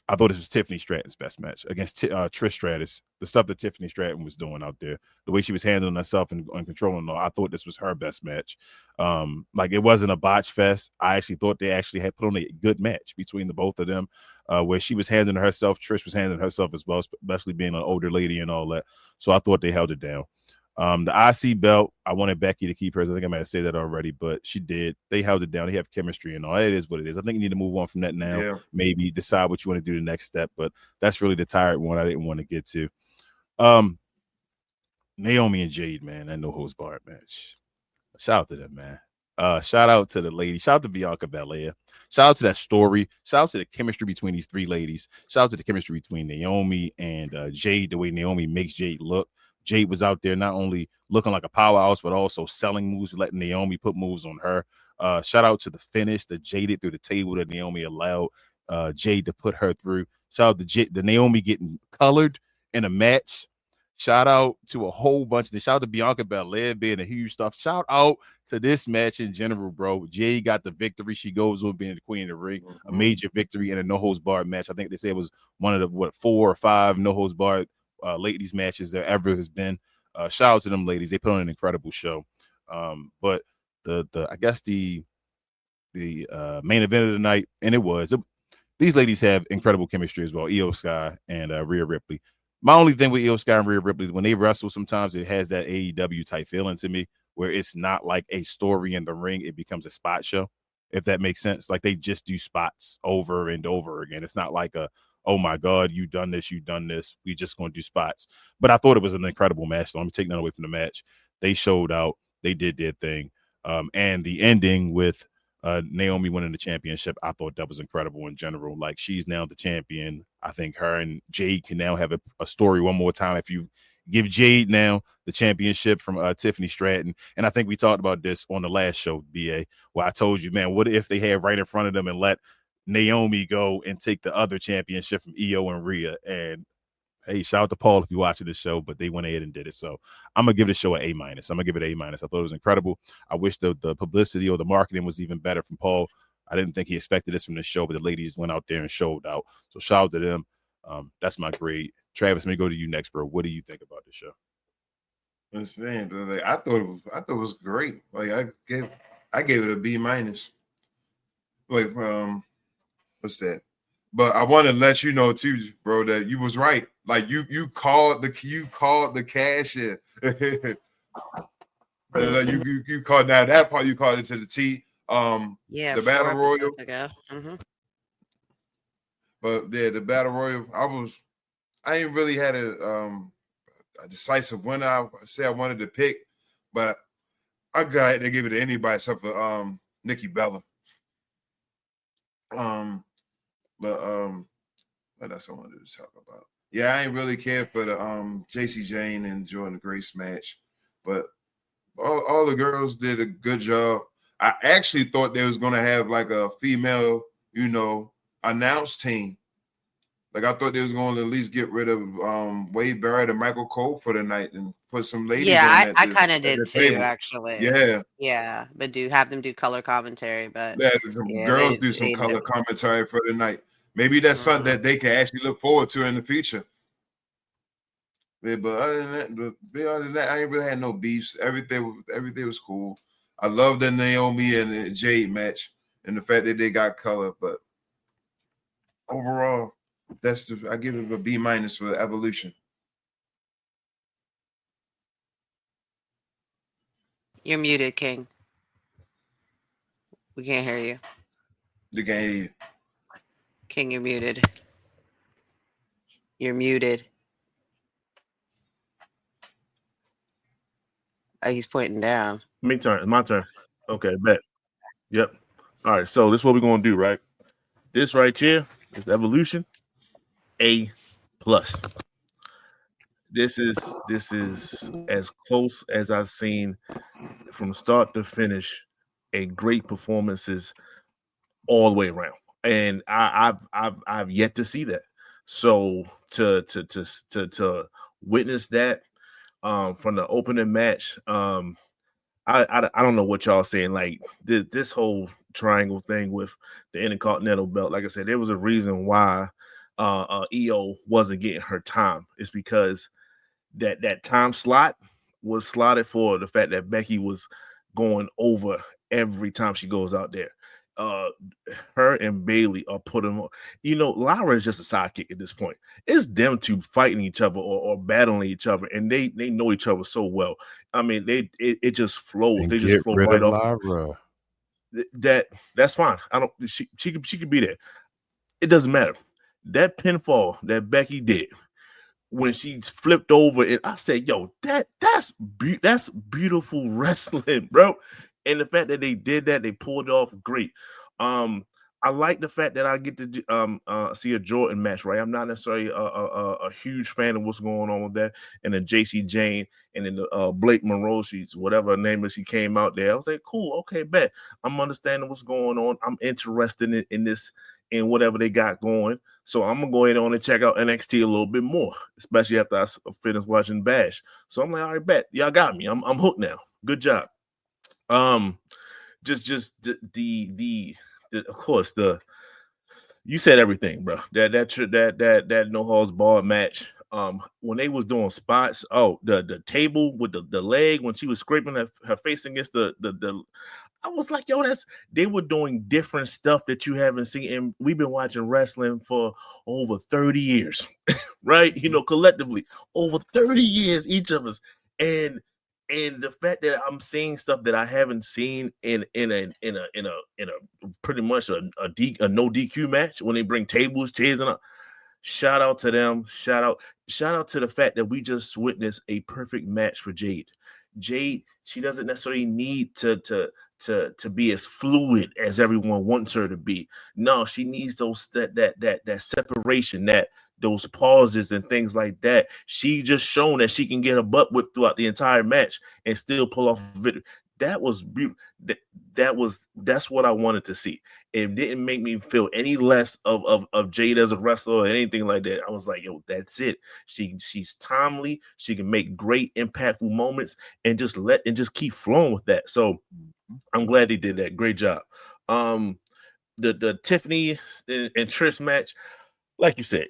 I thought this was Tiffany Stratton's best match against Trish Stratus. The stuff that Tiffany Stratton was doing out there, the way she was handling herself and controlling all, I thought this was her best match. Like it wasn't a botch fest. I actually thought they actually had put on a good match between the both of them, where she was handling herself. Trish was handling herself as well, especially being an older lady and all that. So I thought they held it down. The IC belt, I wanted Becky to keep hers. I think I might have said that already, but she did. They held it down. They have chemistry and all. It is what it is. I think you need to move on from that now. Yeah. Maybe decide what you want to do the next step, but that's really the tired one I didn't want to get to. Naomi and Jade, man, that no holds barred match. Shout out to them, man. Shout out to the lady. Shout out to Bianca Belair. Shout out to that story. Shout out to the chemistry between these three ladies. Shout out to the chemistry between Naomi and Jade, the way Naomi makes Jade look. Jade was out there not only looking like a powerhouse, but also selling moves, letting Naomi put moves on her. Shout out to the finish, the Jaded through the table that Naomi allowed Jade to put her through. Shout out to Naomi getting colored in a match. Shout out to a whole bunch of things. Shout out to Bianca Belair being a huge stuff. Shout out to this match in general, bro. Jade got the victory. She goes on being the queen of the ring, a major victory in a no-holds-barred match. I think they say it was one of the, 4 or 5 no-holds-barred ladies matches there ever has been. Shout out to them ladies. They put on an incredible show. But I guess the main event of the night, and these ladies have incredible chemistry as well. Io Sky and Rhea Ripley. My only thing with Io Sky and Rhea Ripley, when they wrestle, sometimes it has that AEW type feeling to me, where it's not like a story in the ring; it becomes a spot show. If that makes sense, like they just do spots over and over again. It's not like oh my God, you done this. We just going to do spots. But I thought it was an incredible match. So I'm taking that away from the match. They showed out. They did their thing. And the ending with Naomi winning the championship, I thought that was incredible in general. Like she's now the champion. I think her and Jade can now have a story one more time. If you give Jade now the championship from Tiffany Stratton. And I think we talked about this on the last show, BA, where I told you, man, what if they had right in front of them and let Naomi go and take the other championship from Io and Rhea? And hey, shout out to Paul if you're watching this show, but they went ahead and did it. So I'm gonna give the show an A-. I'm gonna give it an A-. I thought it was incredible. I wish the publicity or the marketing was even better from Paul. I didn't think he expected this from the show, but the ladies went out there and showed out. So shout out to them. That's my grade. Travis, let me go to you next, bro. What do you think about the show? Understand, like, I thought it was great. Like I gave it a B-. Like what's that? But I want to let you know too, bro, that you was right. Like you called the cash in. you called now that part. You called it to the T. The Battle Royal. But yeah, the Battle Royal. I ain't really had a decisive winner. I say I wanted to pick, but I got to give it to anybody except for Nikki Bella. But what else I wanted to talk about? Yeah, I ain't really care for the JC Jane and Jordan Grace match, but all the girls did a good job. I actually thought they was gonna have like a female, announce team. Like I thought they was going to at least get rid of Wade Barrett and Michael Cole for the night and put some ladies Yeah, on I kind of at did the too, table. actually. Yeah, Yeah, but have them do color commentary. But let some yeah, girls do some they color never. commentary for the night. Maybe that's something that they can actually look forward to in the future. Yeah, but other than that, I ain't really had no beefs. Everything was cool. I love the Naomi and Jade match and the fact that they got color, but overall, I give it a B- for Evolution. You're muted, King. We can't hear you. The game. King, you're muted. You're muted. Oh, he's pointing down. My turn. Okay, bet. Yep. All right, so this is what we're gonna do, right? This right here is Evolution A+. This is as close as I've seen from start to finish a great performances all the way around, and I've yet to see that. So to witness that from the opening match, I don't know what y'all saying. Like this whole triangle thing with the Intercontinental belt. Like I said, there was a reason why EO wasn't getting her time. It's because that time slot was slotted for the fact that Becky was going over every time she goes out there. Her and Bailey are putting on. Lyra is just a sidekick at this point. It's them two fighting each other or battling each other, and they know each other so well. I mean, it just flows. And They get just flow rid right of off. Lyra. That's fine. I don't. She could be there. It doesn't matter. That pinfall that Becky did when she flipped over, and I said, "Yo, that's beautiful wrestling, bro." And the fact that they did that, they pulled it off great. I like the fact that I get to see a Jordan match, right? I'm not necessarily a huge fan of what's going on with that. And then JC Jane and then the Blake Monroe, whatever her name is, she came out there. I was like, cool, okay, bet. I'm understanding what's going on. I'm interested in this, in whatever they got going. So I'm gonna go ahead on and check out NXT a little bit more, especially after I finish watching Bash. So I'm like, all right, bet, y'all got me. I'm hooked now. Good job. Just the of course you said everything, bro. That no holds barred match. When they was doing spots, the table with the leg when she was scraping her face against the I was like, yo, they were doing different stuff that you haven't seen. And we've been watching wrestling for over 30 years, right? Collectively, over 30 years, each of us. And the fact that I'm seeing stuff that I haven't seen in a pretty much a no DQ match when they bring tables, chairs, and shout out to them. Shout out to the fact that we just witnessed a perfect match for Jade. Jade, she doesn't necessarily need to be as fluid as everyone wants her to be. No, she needs that separation, those pauses and things like that. She just shown that she can get her butt whipped throughout the entire match and still pull off a victory. That was beautiful. That's what I wanted to see. It didn't make me feel any less of Jade as a wrestler or anything like that. I was like, yo, that's it. She's timely. She can make great impactful moments and just keep flowing with that. So I'm glad they did that. Great job. The Tiffany and Trish match, like you said,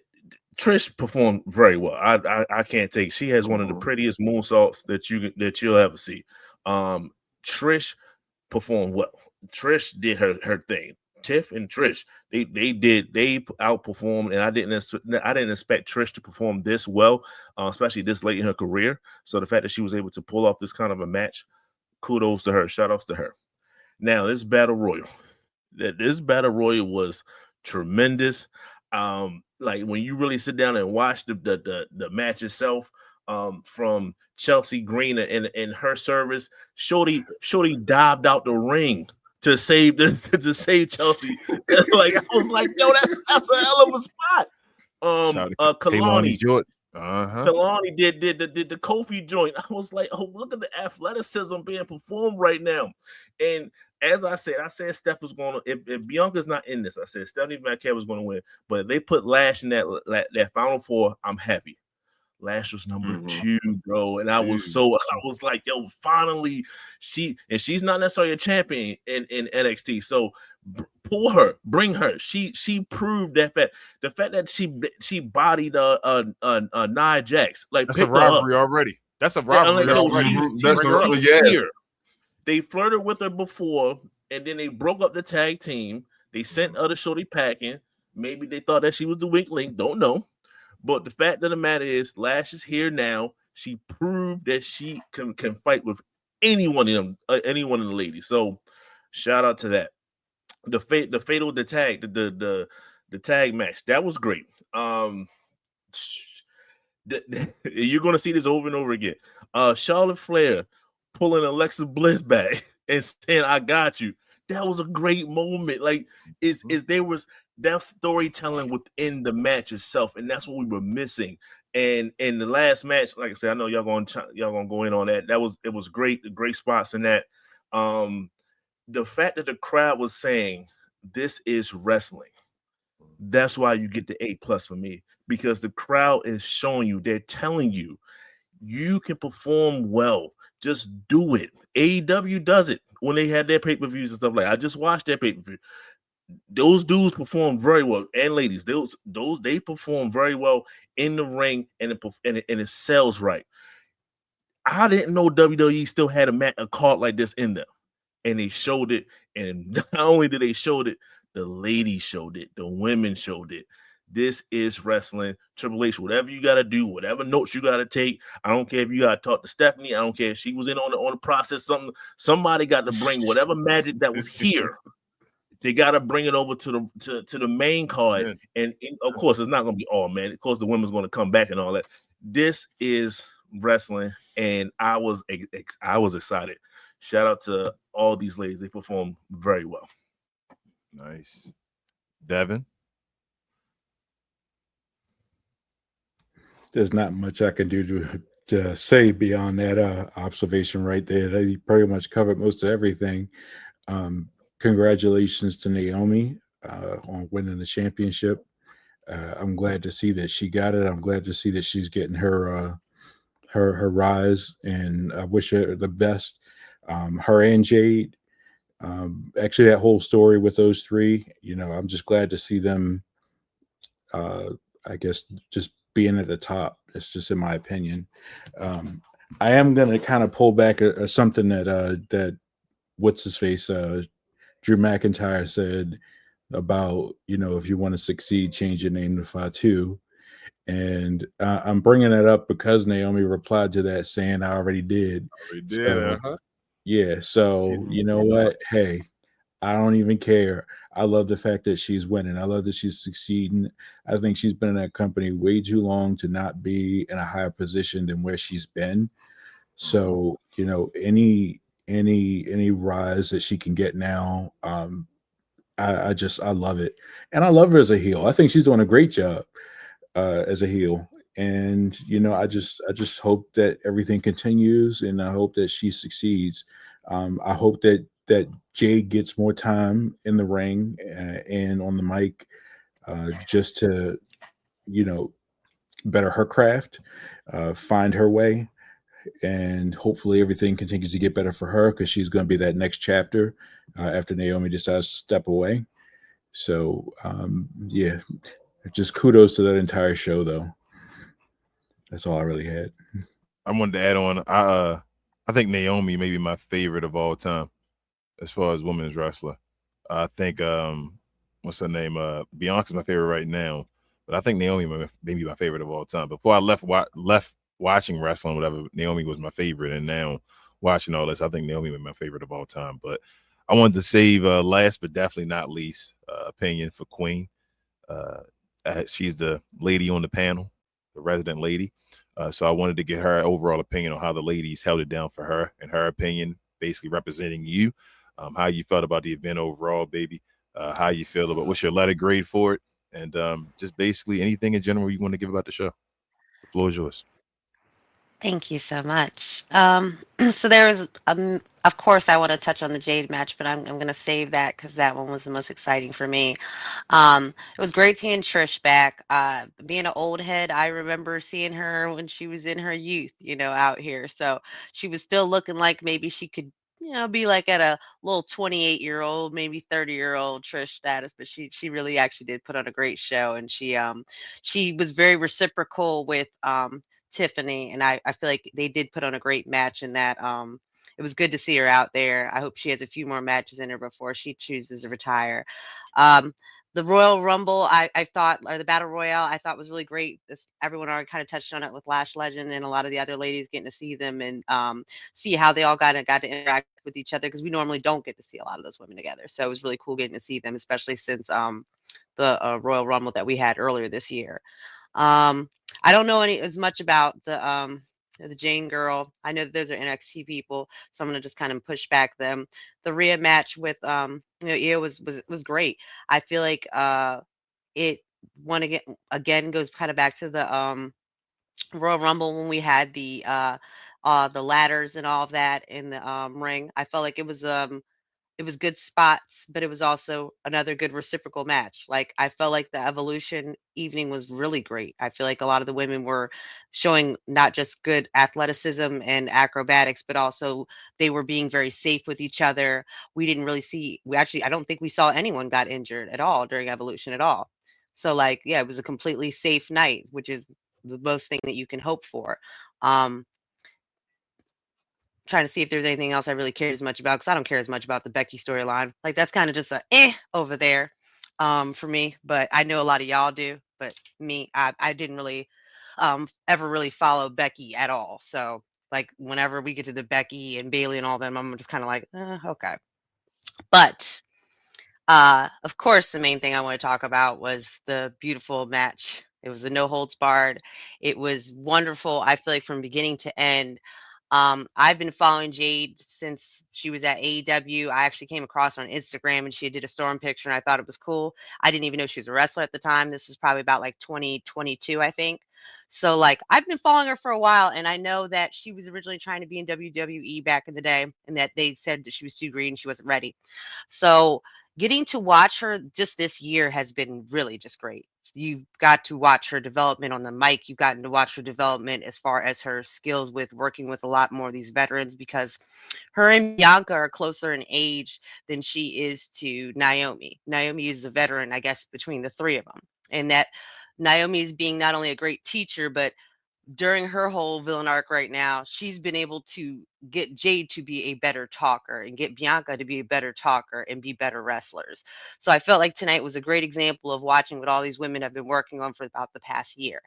Trish performed very well. I can't take. She has one of the prettiest moonsaults that you'll ever see. Trish performed well. Trish did her thing. Tiff and Trish, they outperformed, and I didn't expect Trish to perform this well, especially this late in her career. So the fact that she was able to pull off this kind of a match, kudos to her. Shout outs to her. Now this battle royal was tremendous. Like when you really sit down and watch the match itself, from Chelsea Green and her service, Shorty dived out the ring to save Chelsea. Like I was like, yo, that's a hell of a spot. Kalani Kalani, Jordan. Kalani did the Kofi joint. I was like, oh, look at the athleticism being performed right now. And as I said Steph was going to, if Bianca's not in this, I said Stephanie McCabe was going to win. But if they put Lash in that Final Four, I'm happy. Lash was number 2, bro. And I was like, yo, finally, she's not necessarily a champion in NXT. So pull her, bring her. She proved that the fact that she bodied Nia Jax, like that's a rivalry already. That's a rivalry already. Here. They flirted with her before, and then they broke up the tag team. They sent other shorty packing. Maybe they thought that she was the weak link. Don't know. But the fact of the matter is, Lash is here now. She proved that she can fight with anyone in the ladies. So, shout out to that. The tag match, that was great. You're gonna see this over and over again. Charlotte Flair pulling Alexa Bliss back and saying, "I got you." That was a great moment. Like, there was that storytelling within the match itself, and that's what we were missing. And in the last match, like I said, I know y'all gonna go in on that. It was great. The great spots in that. The fact that the crowd was saying this is wrestling, that's why you get the A+ for me, because the crowd is showing you, they're telling you, you can perform well. Just do it. AEW does it when they had their pay-per-views and stuff like that. I just watched their pay-per-view. Those dudes performed very well, and ladies, they perform very well in the ring, and it sells right. I didn't know WWE still had a card like this in them, and they showed it. And not only did they show it, the ladies showed it, the women showed it. This is wrestling. Triple H, whatever you got to do, whatever notes you got to take. I don't care if you got to talk to Stephanie. I don't care if she was in on the process. Somebody got to bring whatever magic that was here. They got to bring it over to the main card. And of course, it's not going to be all man. Of course, the women's going to come back and all that. This is wrestling, and I was excited. Shout out to all these ladies. They performed very well. Nice. Devon? There's not much I can do to say beyond that observation right there. They pretty much covered most of everything. Congratulations to Naomi on winning the championship. I'm glad to see that she got it. I'm glad to see that she's getting her rise, and I wish her the best. Her and Jade. Actually, that whole story with those three, I'm just glad to see them. I guess just being at the top. It's just in my opinion. I am going to kind of pull back something that what's his face Drew McIntyre said about, if you want to succeed, change your name to Fatu. And I'm bringing that up because Naomi replied to that saying, I already did. Yeah. So you know what? Hey, I don't even care. I love the fact that she's winning. I love that she's succeeding. I think she's been in that company way too long to not be in a higher position than where she's been. So, any rise that she can get now, I love it. And I love her as a heel. I think she's doing a great job as a heel. And, I just hope that everything continues, and I hope that she succeeds. I hope that Jade gets more time in the ring and on the mic just to, better her craft, find her way. And hopefully everything continues to get better for her, because she's going to be that next chapter after Naomi decides to step away. So, just kudos to that entire show, though. That's all I really had. I wanted to add on. I think Naomi may be my favorite of all time as far as women's wrestler. I think what's her name? Bianca's my favorite right now, but I think Naomi may be my favorite of all time. Before I left watching wrestling, whatever, Naomi was my favorite, and now watching all this, I think Naomi was my favorite of all time. But I wanted to save last but definitely not least opinion for Queen. She's the lady on the panel, the resident lady. So I wanted to get her overall opinion on how the ladies held it down for her, and her opinion, basically representing you, how you felt about the event overall, baby, how you feel about what's your letter grade for it, and just basically anything in general you want to give about the show. The Floor is yours. Thank you so much. So there was, of course, I want to touch on the Jade match, but I'm going to save that because that one was the most exciting for me. It was great seeing Trish back. Being an old head, I remember seeing her when she was in her youth, out here. So she was still looking like maybe she could, be like at a little 28-year-old, maybe 30-year-old Trish status. But she really actually did put on a great show, and she was very reciprocal with Tiffany, and I feel like they did put on a great match in that. It was good to see her out there. I hope she has a few more matches in her before she chooses to retire. Um, the Royal Rumble, I thought, or the Battle Royale, I thought was really great. Everyone already kind of touched on it with Lash Legend and a lot of the other ladies getting to see them and see how they all got to interact with each other, because we normally don't get to see a lot of those women together. So it was really cool getting to see them, especially since the Royal Rumble that we had earlier this year. I don't know as much about the Jane girl. I know that those are NXT people, so I'm gonna just kind of push back them. The Rhea match with Io was great. I feel like it one again goes kind of back to the Royal Rumble when we had the ladders and all of that in the ring. I felt like it was good spots, but it was also another good reciprocal match. Like, I felt like the Evolution evening was really great. I feel like a lot of the women were showing not just good athleticism and acrobatics, but also they were being very safe with each other. We didn't really see, I don't think we saw anyone got injured at all during Evolution at all. So, like, yeah, it was a completely safe night, which is the most thing that you can hope for. Um, Trying to see if there's anything else I really cared as much about, because I don't care as much about the Becky storyline. Like, that's kind of just a over there for me. But I know a lot of y'all do. But me, I didn't really ever really follow Becky at all. So like whenever we get to the Becky and Bailey and all them, I'm just kind of like, okay. But of course, the main thing I want to talk about was the beautiful match. It was a no holds barred. It was wonderful. I feel like from beginning to end. I've been following Jade since she was at AEW. I actually came across her on Instagram and she did a storm picture and I thought it was cool. I didn't even know she was a wrestler at the time. This was probably about like 2022, I think. So like I've been following her for a while, and I know that she was originally trying to be in WWE back in the day, and that they said that she was too green, she wasn't ready. So getting to watch her just this year has been really just great. You've got to watch her development on the mic. You've gotten to watch her development as far as her skills with working with a lot more of these veterans, because her and Bianca are closer in age than she is to Naomi. Naomi is a veteran, I guess, between the three of them. And that Naomi is being not only a great teacher, but during her whole villain arc right now, she's been able to get Jade to be a better talker and get Bianca to be a better talker and be better wrestlers. So I felt like tonight was a great example of watching what all these women have been working on for about the past year.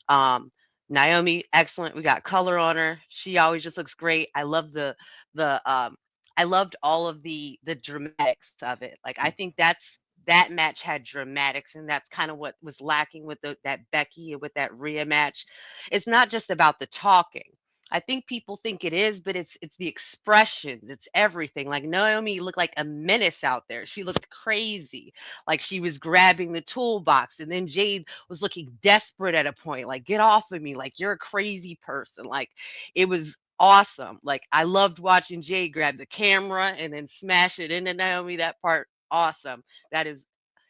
Um, Naomi, excellent. We got color on her. She always just looks great. I love the I loved all of the dramatics of it. Like, I think that match had dramatics, and that's kind of what was lacking with that Becky and with that Rhea match. It's not just about the talking. I think people think it is, but it's the expressions, it's everything. Like, Naomi looked like a menace out there. She looked crazy, like she was grabbing the toolbox, and then Jade was looking desperate at a point, like, get off of me, like, you're a crazy person. Like, it was awesome. Like, I loved watching Jade grab the camera and then smash it into Naomi. That part, awesome. That is,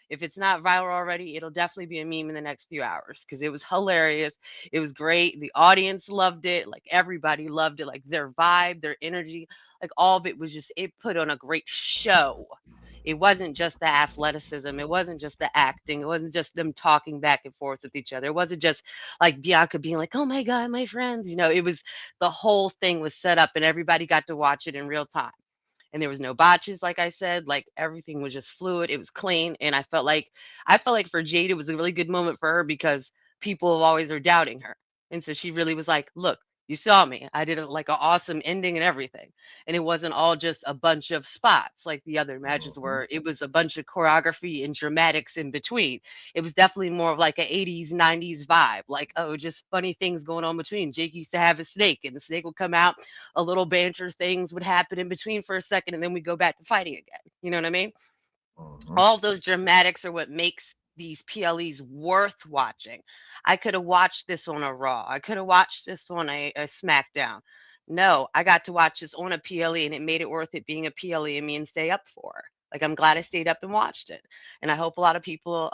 if it's not viral already, it'll definitely be a meme in the next few hours, because it was hilarious. It was great. The audience loved it. Like, everybody loved it. Like, their vibe, their energy, like all of it was just, it put on a great show. It wasn't just the athleticism. It wasn't just the acting. It wasn't just them talking back and forth with each other. It wasn't just like Bianca being like, oh my God, my friends. It was, the whole thing was set up and everybody got to watch it in real time, and there was no botches. Like I said, like everything was just fluid, it was clean. And I felt like for Jade, it was a really good moment for her, because people always are doubting her, and so she really was like, look, you saw me, I did like an awesome ending and everything. And it wasn't all just a bunch of spots like the other matches were. It was a bunch of choreography and dramatics in between. It was definitely more of like an 80s 90s vibe, like, oh, just funny things going on between. Jake used to have a snake, and the snake would come out, a little banter, things would happen in between for a second, and then we go back to fighting again. You know what I mean? Mhm. All of those dramatics are what makes these PLEs worth watching. I could have watched this on a Raw. I could have watched this on a SmackDown. No, I got to watch this on a PLE, and it made it worth it being a PLE and me and stay up for. Like, I'm glad I stayed up and watched it, and I hope a lot of people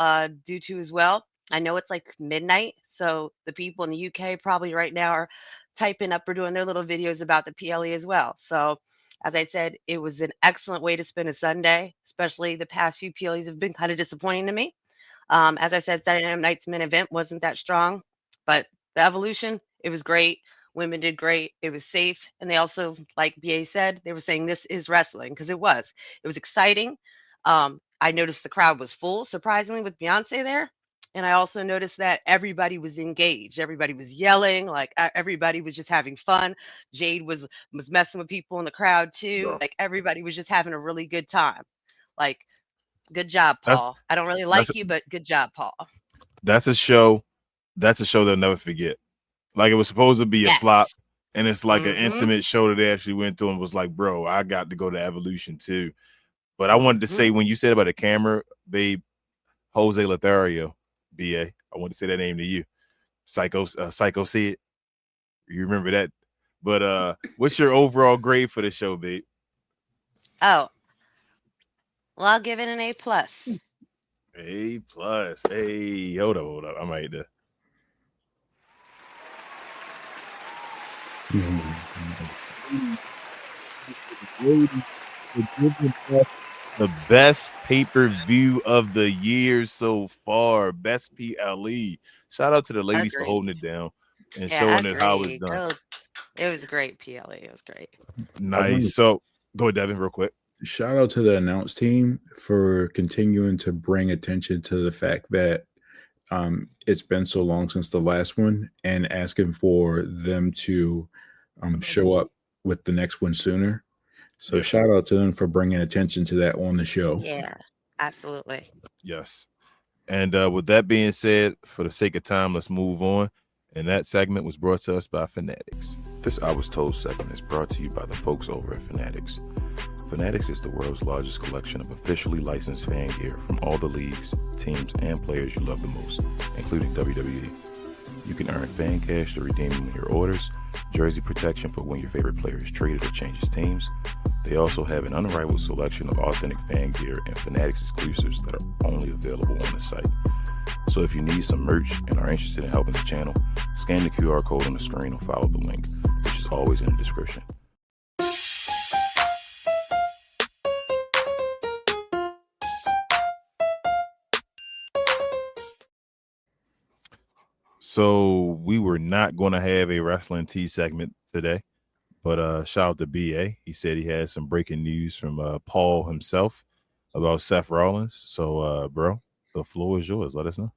do too as well. I know it's like midnight, so the people in the UK probably right now are typing up or doing their little videos about the PLE as well. So, as I said, it was an excellent way to spend a Sunday, especially the past few PLEs have been kind of disappointing to me. As I said, Saturday night's main event wasn't that strong, but the Evolution, it was great. Women did great. It was safe. And they also, like BA said, they were saying this is wrestling because it was. It was exciting. I noticed the crowd was full, surprisingly, with Beyonce there. And I also noticed that everybody was engaged. Everybody was yelling, like everybody was just having fun. Jade was messing with people in the crowd too. Yeah. Like everybody was just having a really good time. Like, good job, That's Paul. I don't really that's like you, but good job, Paul. that's a show. That's a show they'll never forget. Like, it was supposed to be a flop, Yes. and it's like an Mm-hmm. intimate show that they actually went to and was like, bro, I got to go to Evolution too. But I wanted to say, Mm-hmm. when you said about the camera, babe, Jose Lothario, BA, I want to say that name to you. Psycho Sid. You remember that? But what's your overall grade for the show, babe? Oh, well, I'll give it an A+. A plus. Hey, hold up. I might the best pay-per-view of the year so far. Best PLE. Shout out to the ladies for Agreed. holding it down and Yeah, showing it how it's agreed. done. It was a great PLE. It was great. Nice. So go ahead, Devin, real quick. Shout out to the announce team for continuing to bring attention to the fact that it's been so long since the last one, and asking for them to show up with the next one sooner. So shout out to them for bringing attention to that on the show. Yeah, absolutely. Yes. And with that being said, for the sake of time, let's move on. And that segment was brought to us by Fanatics. This I Was Told segment is brought to you by the folks over at Fanatics. Fanatics is the world's largest collection of officially licensed fan gear from all the leagues, teams, and players you love the most, including WWE. You can earn fan cash to redeem when your orders, jersey protection for when your favorite player is traded or changes teams. They also have an unrivaled selection of authentic fan gear and Fanatics exclusives that are only available on the site. So if you need some merch and are interested in helping the channel, scan the QR code on the screen or follow the link, which is always in the description. So we were not going to have a wrestling tea segment today, but shout out to BA. He said he had some breaking news from Paul himself about Seth Rollins. So, bro, the floor is yours. Let us know.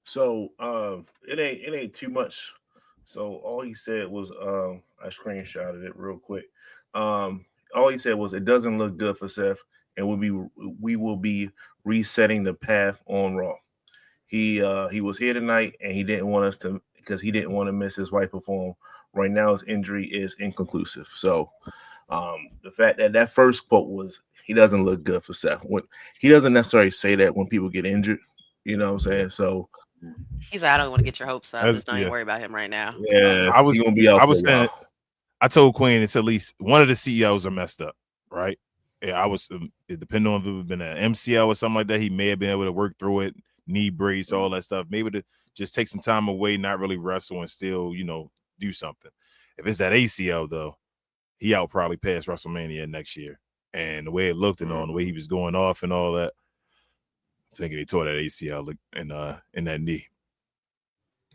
So it ain't too much. So all he said was I screenshotted it real quick. All he said was it doesn't look good for Seth, and we will be resetting the path on Raw. He was here tonight, and he didn't want us to, because he didn't want to miss his wife perform. Right now, his injury is inconclusive. So the fact that first quote was he doesn't look good for Seth. He doesn't necessarily say that when people get injured. You know what I'm saying? So He's like, I don't want to get your hopes up. Let's not even worry about him right now. yeah, I was gonna be out. saying, I told Queen it's at least one of the CEOs are messed up, right? Yeah, I was depending on if it would have been an MCL or something like that, he may have been able to work through it, knee brace, all that stuff. Maybe to just take some time away, not really wrestle, and still, do something. If it's that ACL though, he out probably past WrestleMania next year. And the way it looked and all, the way he was going off and all that, I'm thinking he tore that ACL in that knee.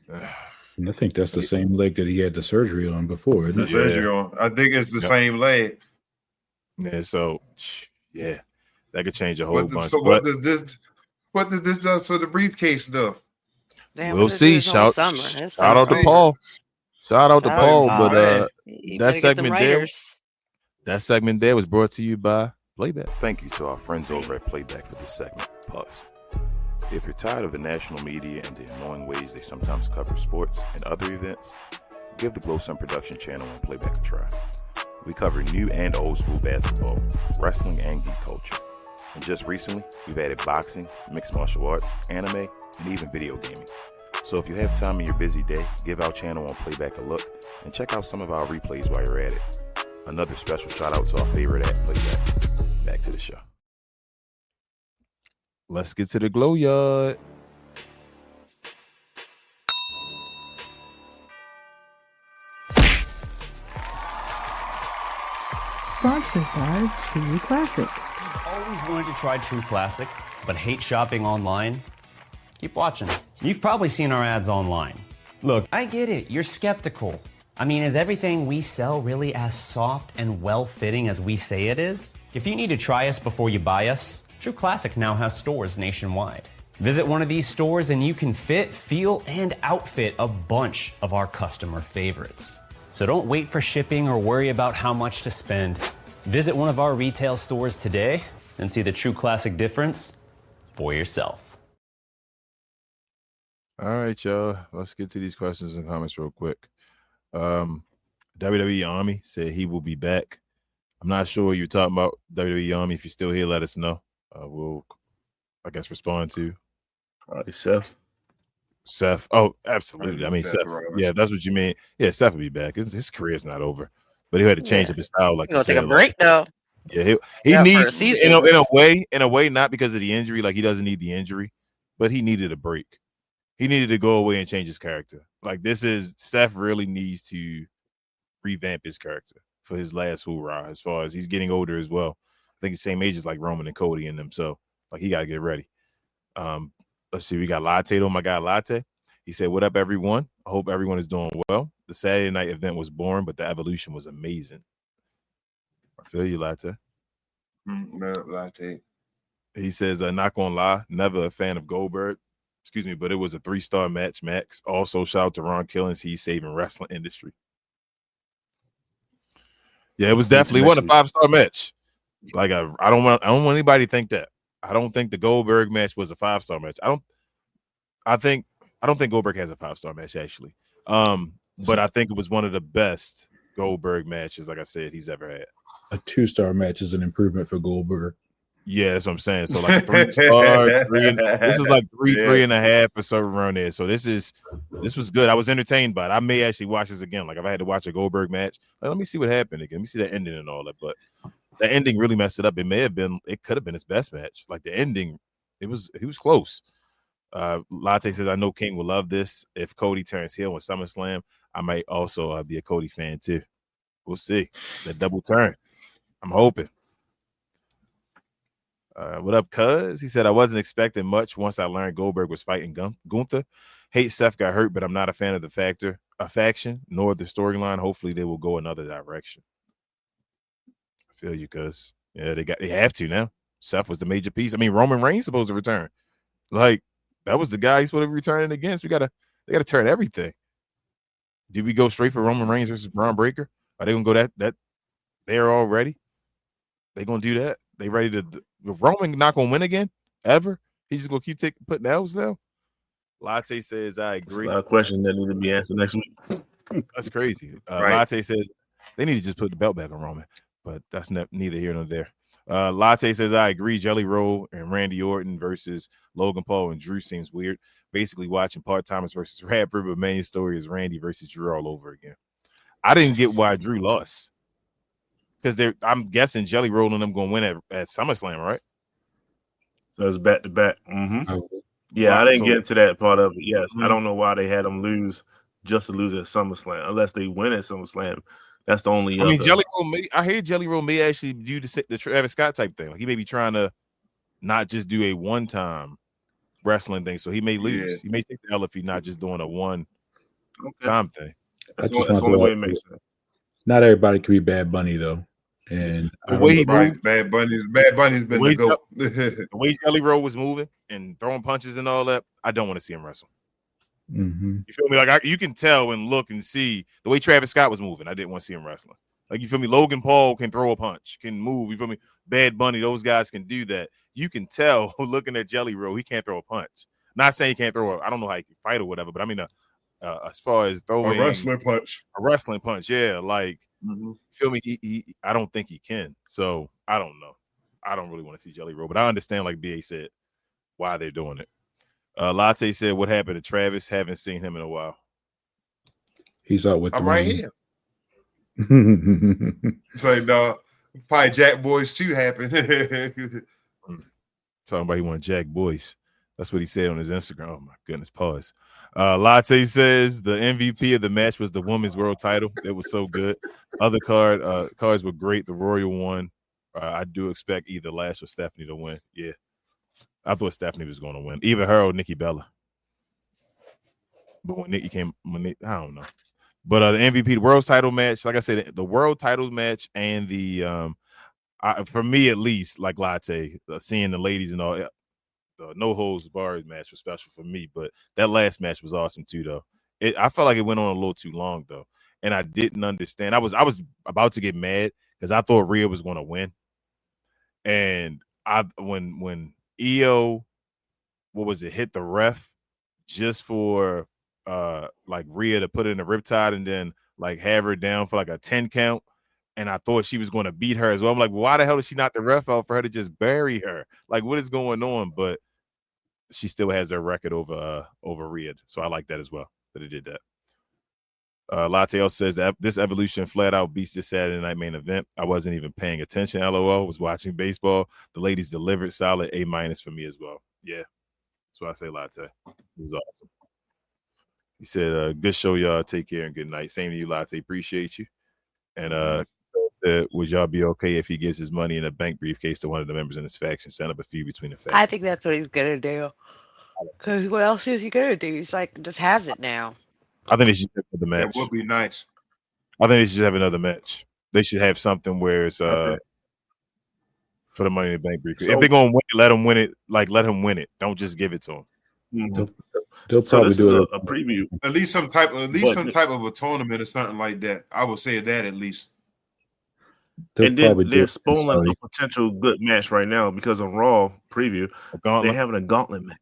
And I think that's the same leg that he had the surgery on before. Isn't The it? surgery on. I think it's the same leg. Yeah, so yeah, that could change a whole bunch. So what does this do for the briefcase stuff? Damn, We'll what see. is this on Shout summer? It's out to summer. Paul. Shout out to Shout Paul. out, But You that better get them segment there, writers. that segment there was brought to you by Playback. Thank you to our friends over at Playback for this segment. Pause. If you're tired of the national media and the annoying ways they sometimes cover sports and other events, give the Glow Sun Production channel on Playback a try. We cover new and old school basketball, wrestling, and geek culture. And just recently, we've added boxing, mixed martial arts, anime, and even video gaming. So if you have time in your busy day, give our channel on Playback a look and check out some of our replays while you're at it. Another special shout out to our favorite at Playback. Back to the show. Let's get to the glow yard. Sponsored by True Classic. Always wanted to try True Classic, but hate shopping online? Keep watching. You've probably seen our ads online. Look, I get it, you're skeptical. I mean, is everything we sell really as soft and well-fitting as we say it is? If you need to try us before you buy us, True Classic now has stores nationwide. Visit one of these stores and you can fit, feel, and outfit a bunch of our customer favorites. So don't wait for shipping or worry about how much to spend. Visit one of our retail stores today and see the True Classic difference for yourself. All right, y'all. Let's get to these questions and comments real quick. WWE Army said he will be back. I'm not sure what you're talking about, WWE Army. If you're still here, let us know. We'll, I guess, respond to. Probably Seth. Seth. Oh, absolutely. I mean, Seth. Rollins. Yeah, that's what you mean. Yeah, Seth will be back. His career's not over, but he had to change up his style. Like You're you gonna take a said, break though. yeah, he Yeah, for a needs season. in a way, not because of the injury. Like he doesn't need the injury, but he needed a break. He needed to go away and change his character. Like Seth really needs to revamp his character for his last hoorah. As far as he's getting older as well, I think he's the same age as like Roman and Cody and them. So like he gotta get ready. Let's see, we got Latte on my guy Latte. He said, "What up, everyone? I hope everyone is doing well. The Saturday night event was boring, but the evolution was amazing." I feel you, Latte. Latte. He says, "Not gonna lie, never a fan of Goldberg. Excuse me, but it was a 3-star match, Max. Also, shout out to Ron Killings. He's saving wrestling industry." Yeah, it was definitely wasn't a 5-star match. Like I don't want anybody to think that. I don't think the Goldberg match was a 5-star match. I don't think Goldberg has a 5-star match actually. But I think it was one of the best Goldberg matches, like I said, he's ever had. A 2-star match is an improvement for Goldberg. Yeah, that's what I'm saying. So like 3-star, this is like 3.5 or so around there. So this was good. I was entertained by it. I may actually watch this again. Like if I had to watch a Goldberg match, like, let me see what happened again. Let me see the ending and all that. But the ending really messed it up. It could have been his best match. Like the ending, he was close. Latte says, "I know King will love this. If Cody turns heel in SummerSlam, I might also be a Cody fan too. We'll see. That double turn. I'm hoping." What up, cuz? He said, "I wasn't expecting much once I learned Goldberg was fighting Gunther. Hate Seth got hurt, but I'm not a fan of the faction, nor the storyline. Hopefully they will go another direction." I feel you, cuz. Yeah, they have to now. Seth was the major piece. I mean, Roman Reigns supposed to return. Like, that was the guy he's supposed to be returning against. They gotta turn everything. Did we go straight for Roman Reigns versus Braun Breaker? Are they gonna go that there already? They gonna do that? They ready to? If Roman not gonna win again ever, he's just gonna keep putting L's now. Latte says, "I agree." That's a question that need to be answered next week. That's crazy. Right. Latte says they need to just put the belt back on Roman, but that's neither here nor there. Latte says, "I agree. Jelly Roll and Randy Orton versus Logan Paul and Drew seems weird. Basically watching part-timers versus rapper, but main story is Randy versus Drew all over again." I didn't get why Drew lost. Because I'm guessing Jelly Roll and them going to win at SummerSlam, right? So it's back to back. Mm-hmm. Yeah, Wow, I didn't so- get into that part of it. Yes, Mhm. I don't know why they had them lose just to lose at SummerSlam, unless they win at SummerSlam. That's the only. I mean, other. Jelly Roll I hear Jelly Roll may actually do the Travis Scott type thing. Like he may be trying to not just do a one-time wrestling thing, so he may lose. Yeah. He may take the L if he's not just doing a one-time thing. That's I just the want only to- way it makes sense. Not everybody can be Bad Bunny though, and The way he Right, moved, Bad Bunny's been the Wait GOAT. the way Jelly Roll was moving and throwing punches and all that, I don't want to see him wrestle. Mhm. You feel me? Like you can tell and look and see the way Travis Scott was moving. I didn't want to see him wrestling. Like you feel me? Logan Paul can throw a punch, can move. You feel me? Bad Bunny, those guys can do that. You can tell looking at Jelly Roll, he can't throw a punch. Not saying he can't throw I don't know how he can fight or whatever, but I mean, as far as throwing A wrestling punch. yeah, like Mhm. feel me? I don't think he can. So I don't know. I don't really want to see Jelly Roll, but I understand, like BA said, why they're doing it. Latte said, "What happened to Travis? Haven't seen him in a while. He's out with I'm the right wing. here. So, no, probably Jack Boys 2 happened. Talking about he wanted Jack Boyce. That's what he said on his Instagram. Oh my goodness, pause. Latte says the MVP of the match was the women's world title. It was so good. Other cards were great. The Royal one. I do expect either Lash or Stephanie to win. Yeah. I thought Stephanie was going to win. Either her or Nikki Bella. But when Nikki came, I don't know. But the MVP, the world title match, like I said, the world title match and the for me at least, like Latte, seeing the ladies and all, the no holds barred match was special for me. But that last match was awesome too, though. I felt like it went on a little too long though, and I didn't understand. I was about to get mad because I thought Rhea was going to win, and when EO, what was it, hit the ref just for like Rhea to put it in a riptide and then like have her down for like a 10 count. And I thought she was going to beat her as well. I'm like, why the hell did she knock the ref out for her to just bury her? Like, what is going on? But she still has her record over Rhea. So I like that as well, that it did that. Latte also says that this Evolution flat out beats this Saturday night main event. I wasn't even paying attention. LOL, was watching baseball. The ladies delivered, solid A- for me as well. Yeah. So I say Latte. It was awesome. He said, good show, y'all. Take care and good night. Same to you, Latte. Appreciate you. And said, would y'all be okay if he gives his money in a bank briefcase to one of the members in his faction, set up a feud between the factions? I think that's what he's gonna do. Because what else is he gonna do? He's like, just has it now. I think they should have the match. That would be nice. I think they should have another match. They should have something where it's for the money in the bank briefcase. So, if they're gonna win it, let him win it. Like, let him win it. Don't just give it to him. Mm-hmm. They'll probably do a preview. At least some type of a tournament or something like that. I would say that at least. And then they're spoiling a potential good match right now because of Raw preview. They're having a gauntlet match.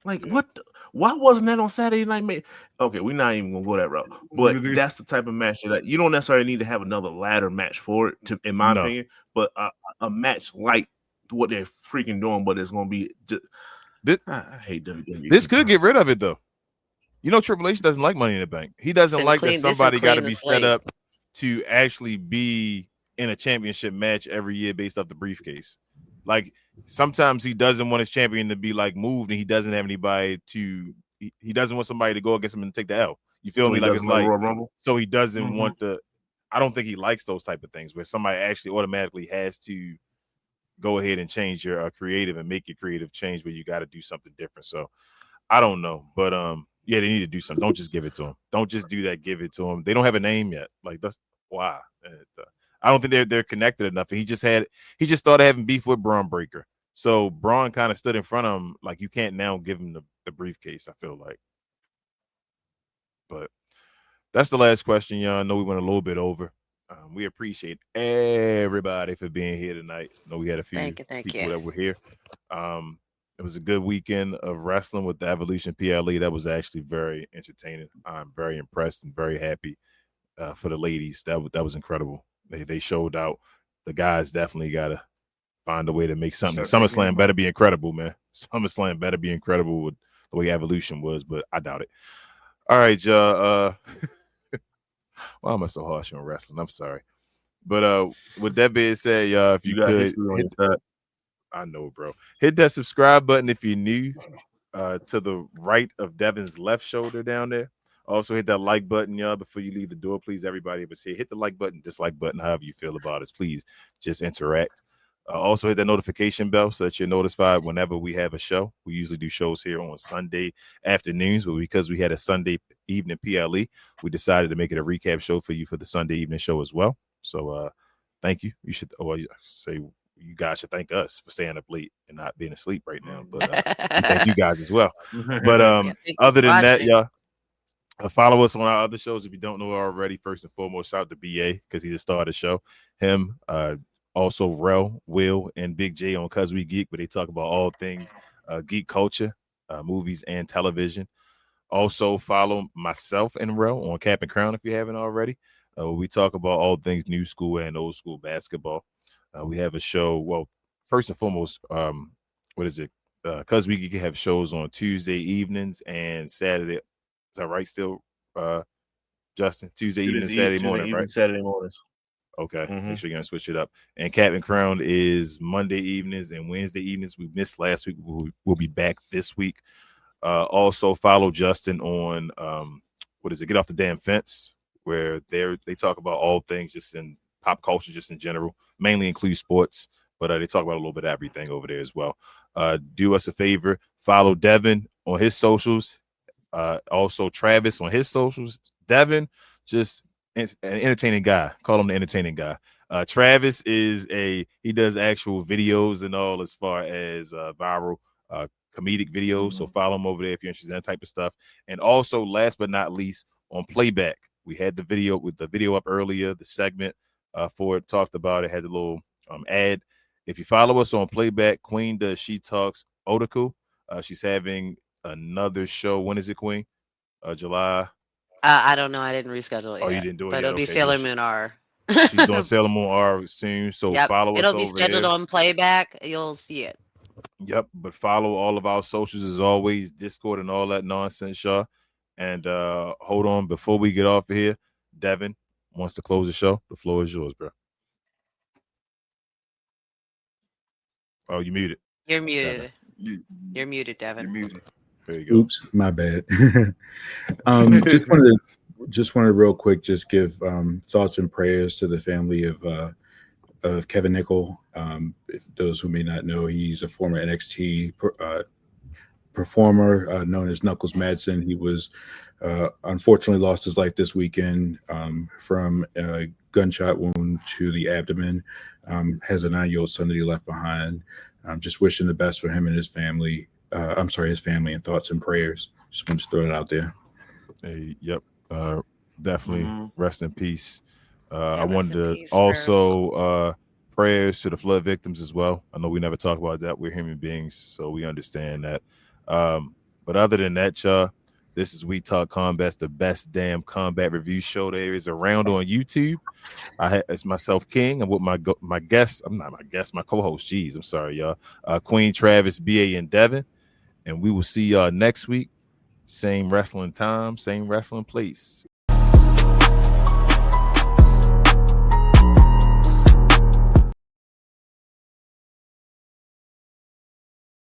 Like, what? Why wasn't that on Saturday Night? Okay, we're not even gonna go that route. But that's the type of match that you don't necessarily need to have another ladder match for it, in my opinion. But a match like what they're freaking doing, but it's gonna be. I hate WWE. This could get rid of it though. You know, Triple H doesn't like Money in the Bank. He doesn't like that somebody got to be set up to actually be in a championship match every year based off the briefcase. Like, sometimes he doesn't want his champion to be like moved, and he doesn't have anybody to. He doesn't want somebody to go against him and take the L. You feel me? Like, it's like Royal Rumble. So he doesn't want to. I don't think he likes those type of things where somebody actually automatically has to go ahead and change your creative and make your creative change where you got to do something different. So I don't know, but yeah, they need to do something. Don't just give it to them. Don't just do that. Give it to them. They don't have a name yet. Like, that's why. I don't think they're connected enough. He just started having beef with Braun Breaker. So Braun kind of stood in front of him. Like, you can't now give him the briefcase, I feel like. But that's the last question, y'all. I know we went a little bit over. We appreciate everybody for being here tonight. I know we had a few people that were here. It was a good weekend of wrestling with the Evolution PLE. That was actually very entertaining. I'm very impressed and very happy for the ladies. That was incredible. They showed out. The guys definitely got to find a way to make something. SummerSlam better be incredible, man. SummerSlam better be incredible with the way Evolution was, but I doubt it. All right, y'all. Why am I so harsh on wrestling? I'm sorry. But with that being said, y'all, if you could hit that, I know, bro. Hit that subscribe button if you're new to the right of Devon's left shoulder down there. Also hit that like button, y'all, before you leave the door. Please, everybody was here. Hit the like button, dislike button, however you feel about us. Please just interact. Also hit that notification bell so that you're notified whenever we have a show. We usually do shows here on Sunday afternoons, but because we had a Sunday evening PLE, we decided to make it a recap show for you for the Sunday evening show as well. So thank you. You should say you guys should thank us for staying up late and not being asleep right now. But we thank you guys as well. But other than that, y'all, follow us on our other shows if you don't know already. First and foremost, shout out to BA because he just started the show. Him, also Rel, Will, and Big J on Cuz We Geek, where they talk about all things geek culture, movies, and television. Also follow myself and Rel on Cap and Crown if you haven't already. We talk about all things new school and old school basketball. We have a show, well, first and foremost, what is it? Because we can have shows on Tuesday evenings and Saturday. Is that right? Still, Justin, Tuesday evening, Saturday morning, right? Saturday mornings. Okay, Mhm. make sure you're gonna switch it up. And Captain Crown is Monday evenings and Wednesday evenings. We missed last week. We'll be back this week. Also follow Justin on what is it? Get Off the Damn Fence, where they talk about all things just in pop culture, just in general, mainly include sports, but they talk about a little bit of everything over there as well. Do us a favor, follow Devon on his socials. Also Travis on his socials. Devon, just an entertaining guy. Call him the entertaining guy. Travis he does actual videos and all as far as viral comedic videos. So follow him over there if you're interested in that type of stuff. And also, last but not least, on Playback, we had the video up earlier, the segment for it, talked about it, had the little ad. If you follow us on Playback, Queen does She Talks Otaku. She's having another show. When is it, Queen? July. I don't know. I didn't reschedule it Oh, yet. you didn't do it But yet? it'll be Okay, Sailor Moon R. She's doing Sailor Moon R soon, so Yep. follow us It'll be over scheduled there. on Playback. You'll see it. Yep, but follow all of our socials as always, Discord and all that nonsense, y'all. And hold on, before we get off of here, Devon wants to close the show. The floor is yours, bro. Oh, you muted. You're muted. You, You're muted, Devon. you're muted. There you go. Oops, my bad. Just wanted to real quick just give thoughts and prayers to the family of Kevin Nickel. If those who may not know, he's a former NXT performer known as Knuckles Madsen. He was unfortunately lost his life this weekend from a gunshot wound to the abdomen. Has a 9-year-old son that he left behind. Just wishing the best for him and his family. His family, and thoughts and prayers. Just wanted to throw it out there. Hey, yep. Definitely rest in peace. I rest wanted in to peace, also prayers to the flood victims as well. I know we never talk about that. We're human beings, so we understand that. But other than that, y'all, this is We Talk Combat, the best damn combat review show there is around on YouTube. It's myself, King. I'm with my guest. I'm not my guest, my co-host. Jeez, I'm sorry, y'all. Queen, Travis, BA, and Devon. And we will see y'all next week. Same wrestling time, same wrestling place.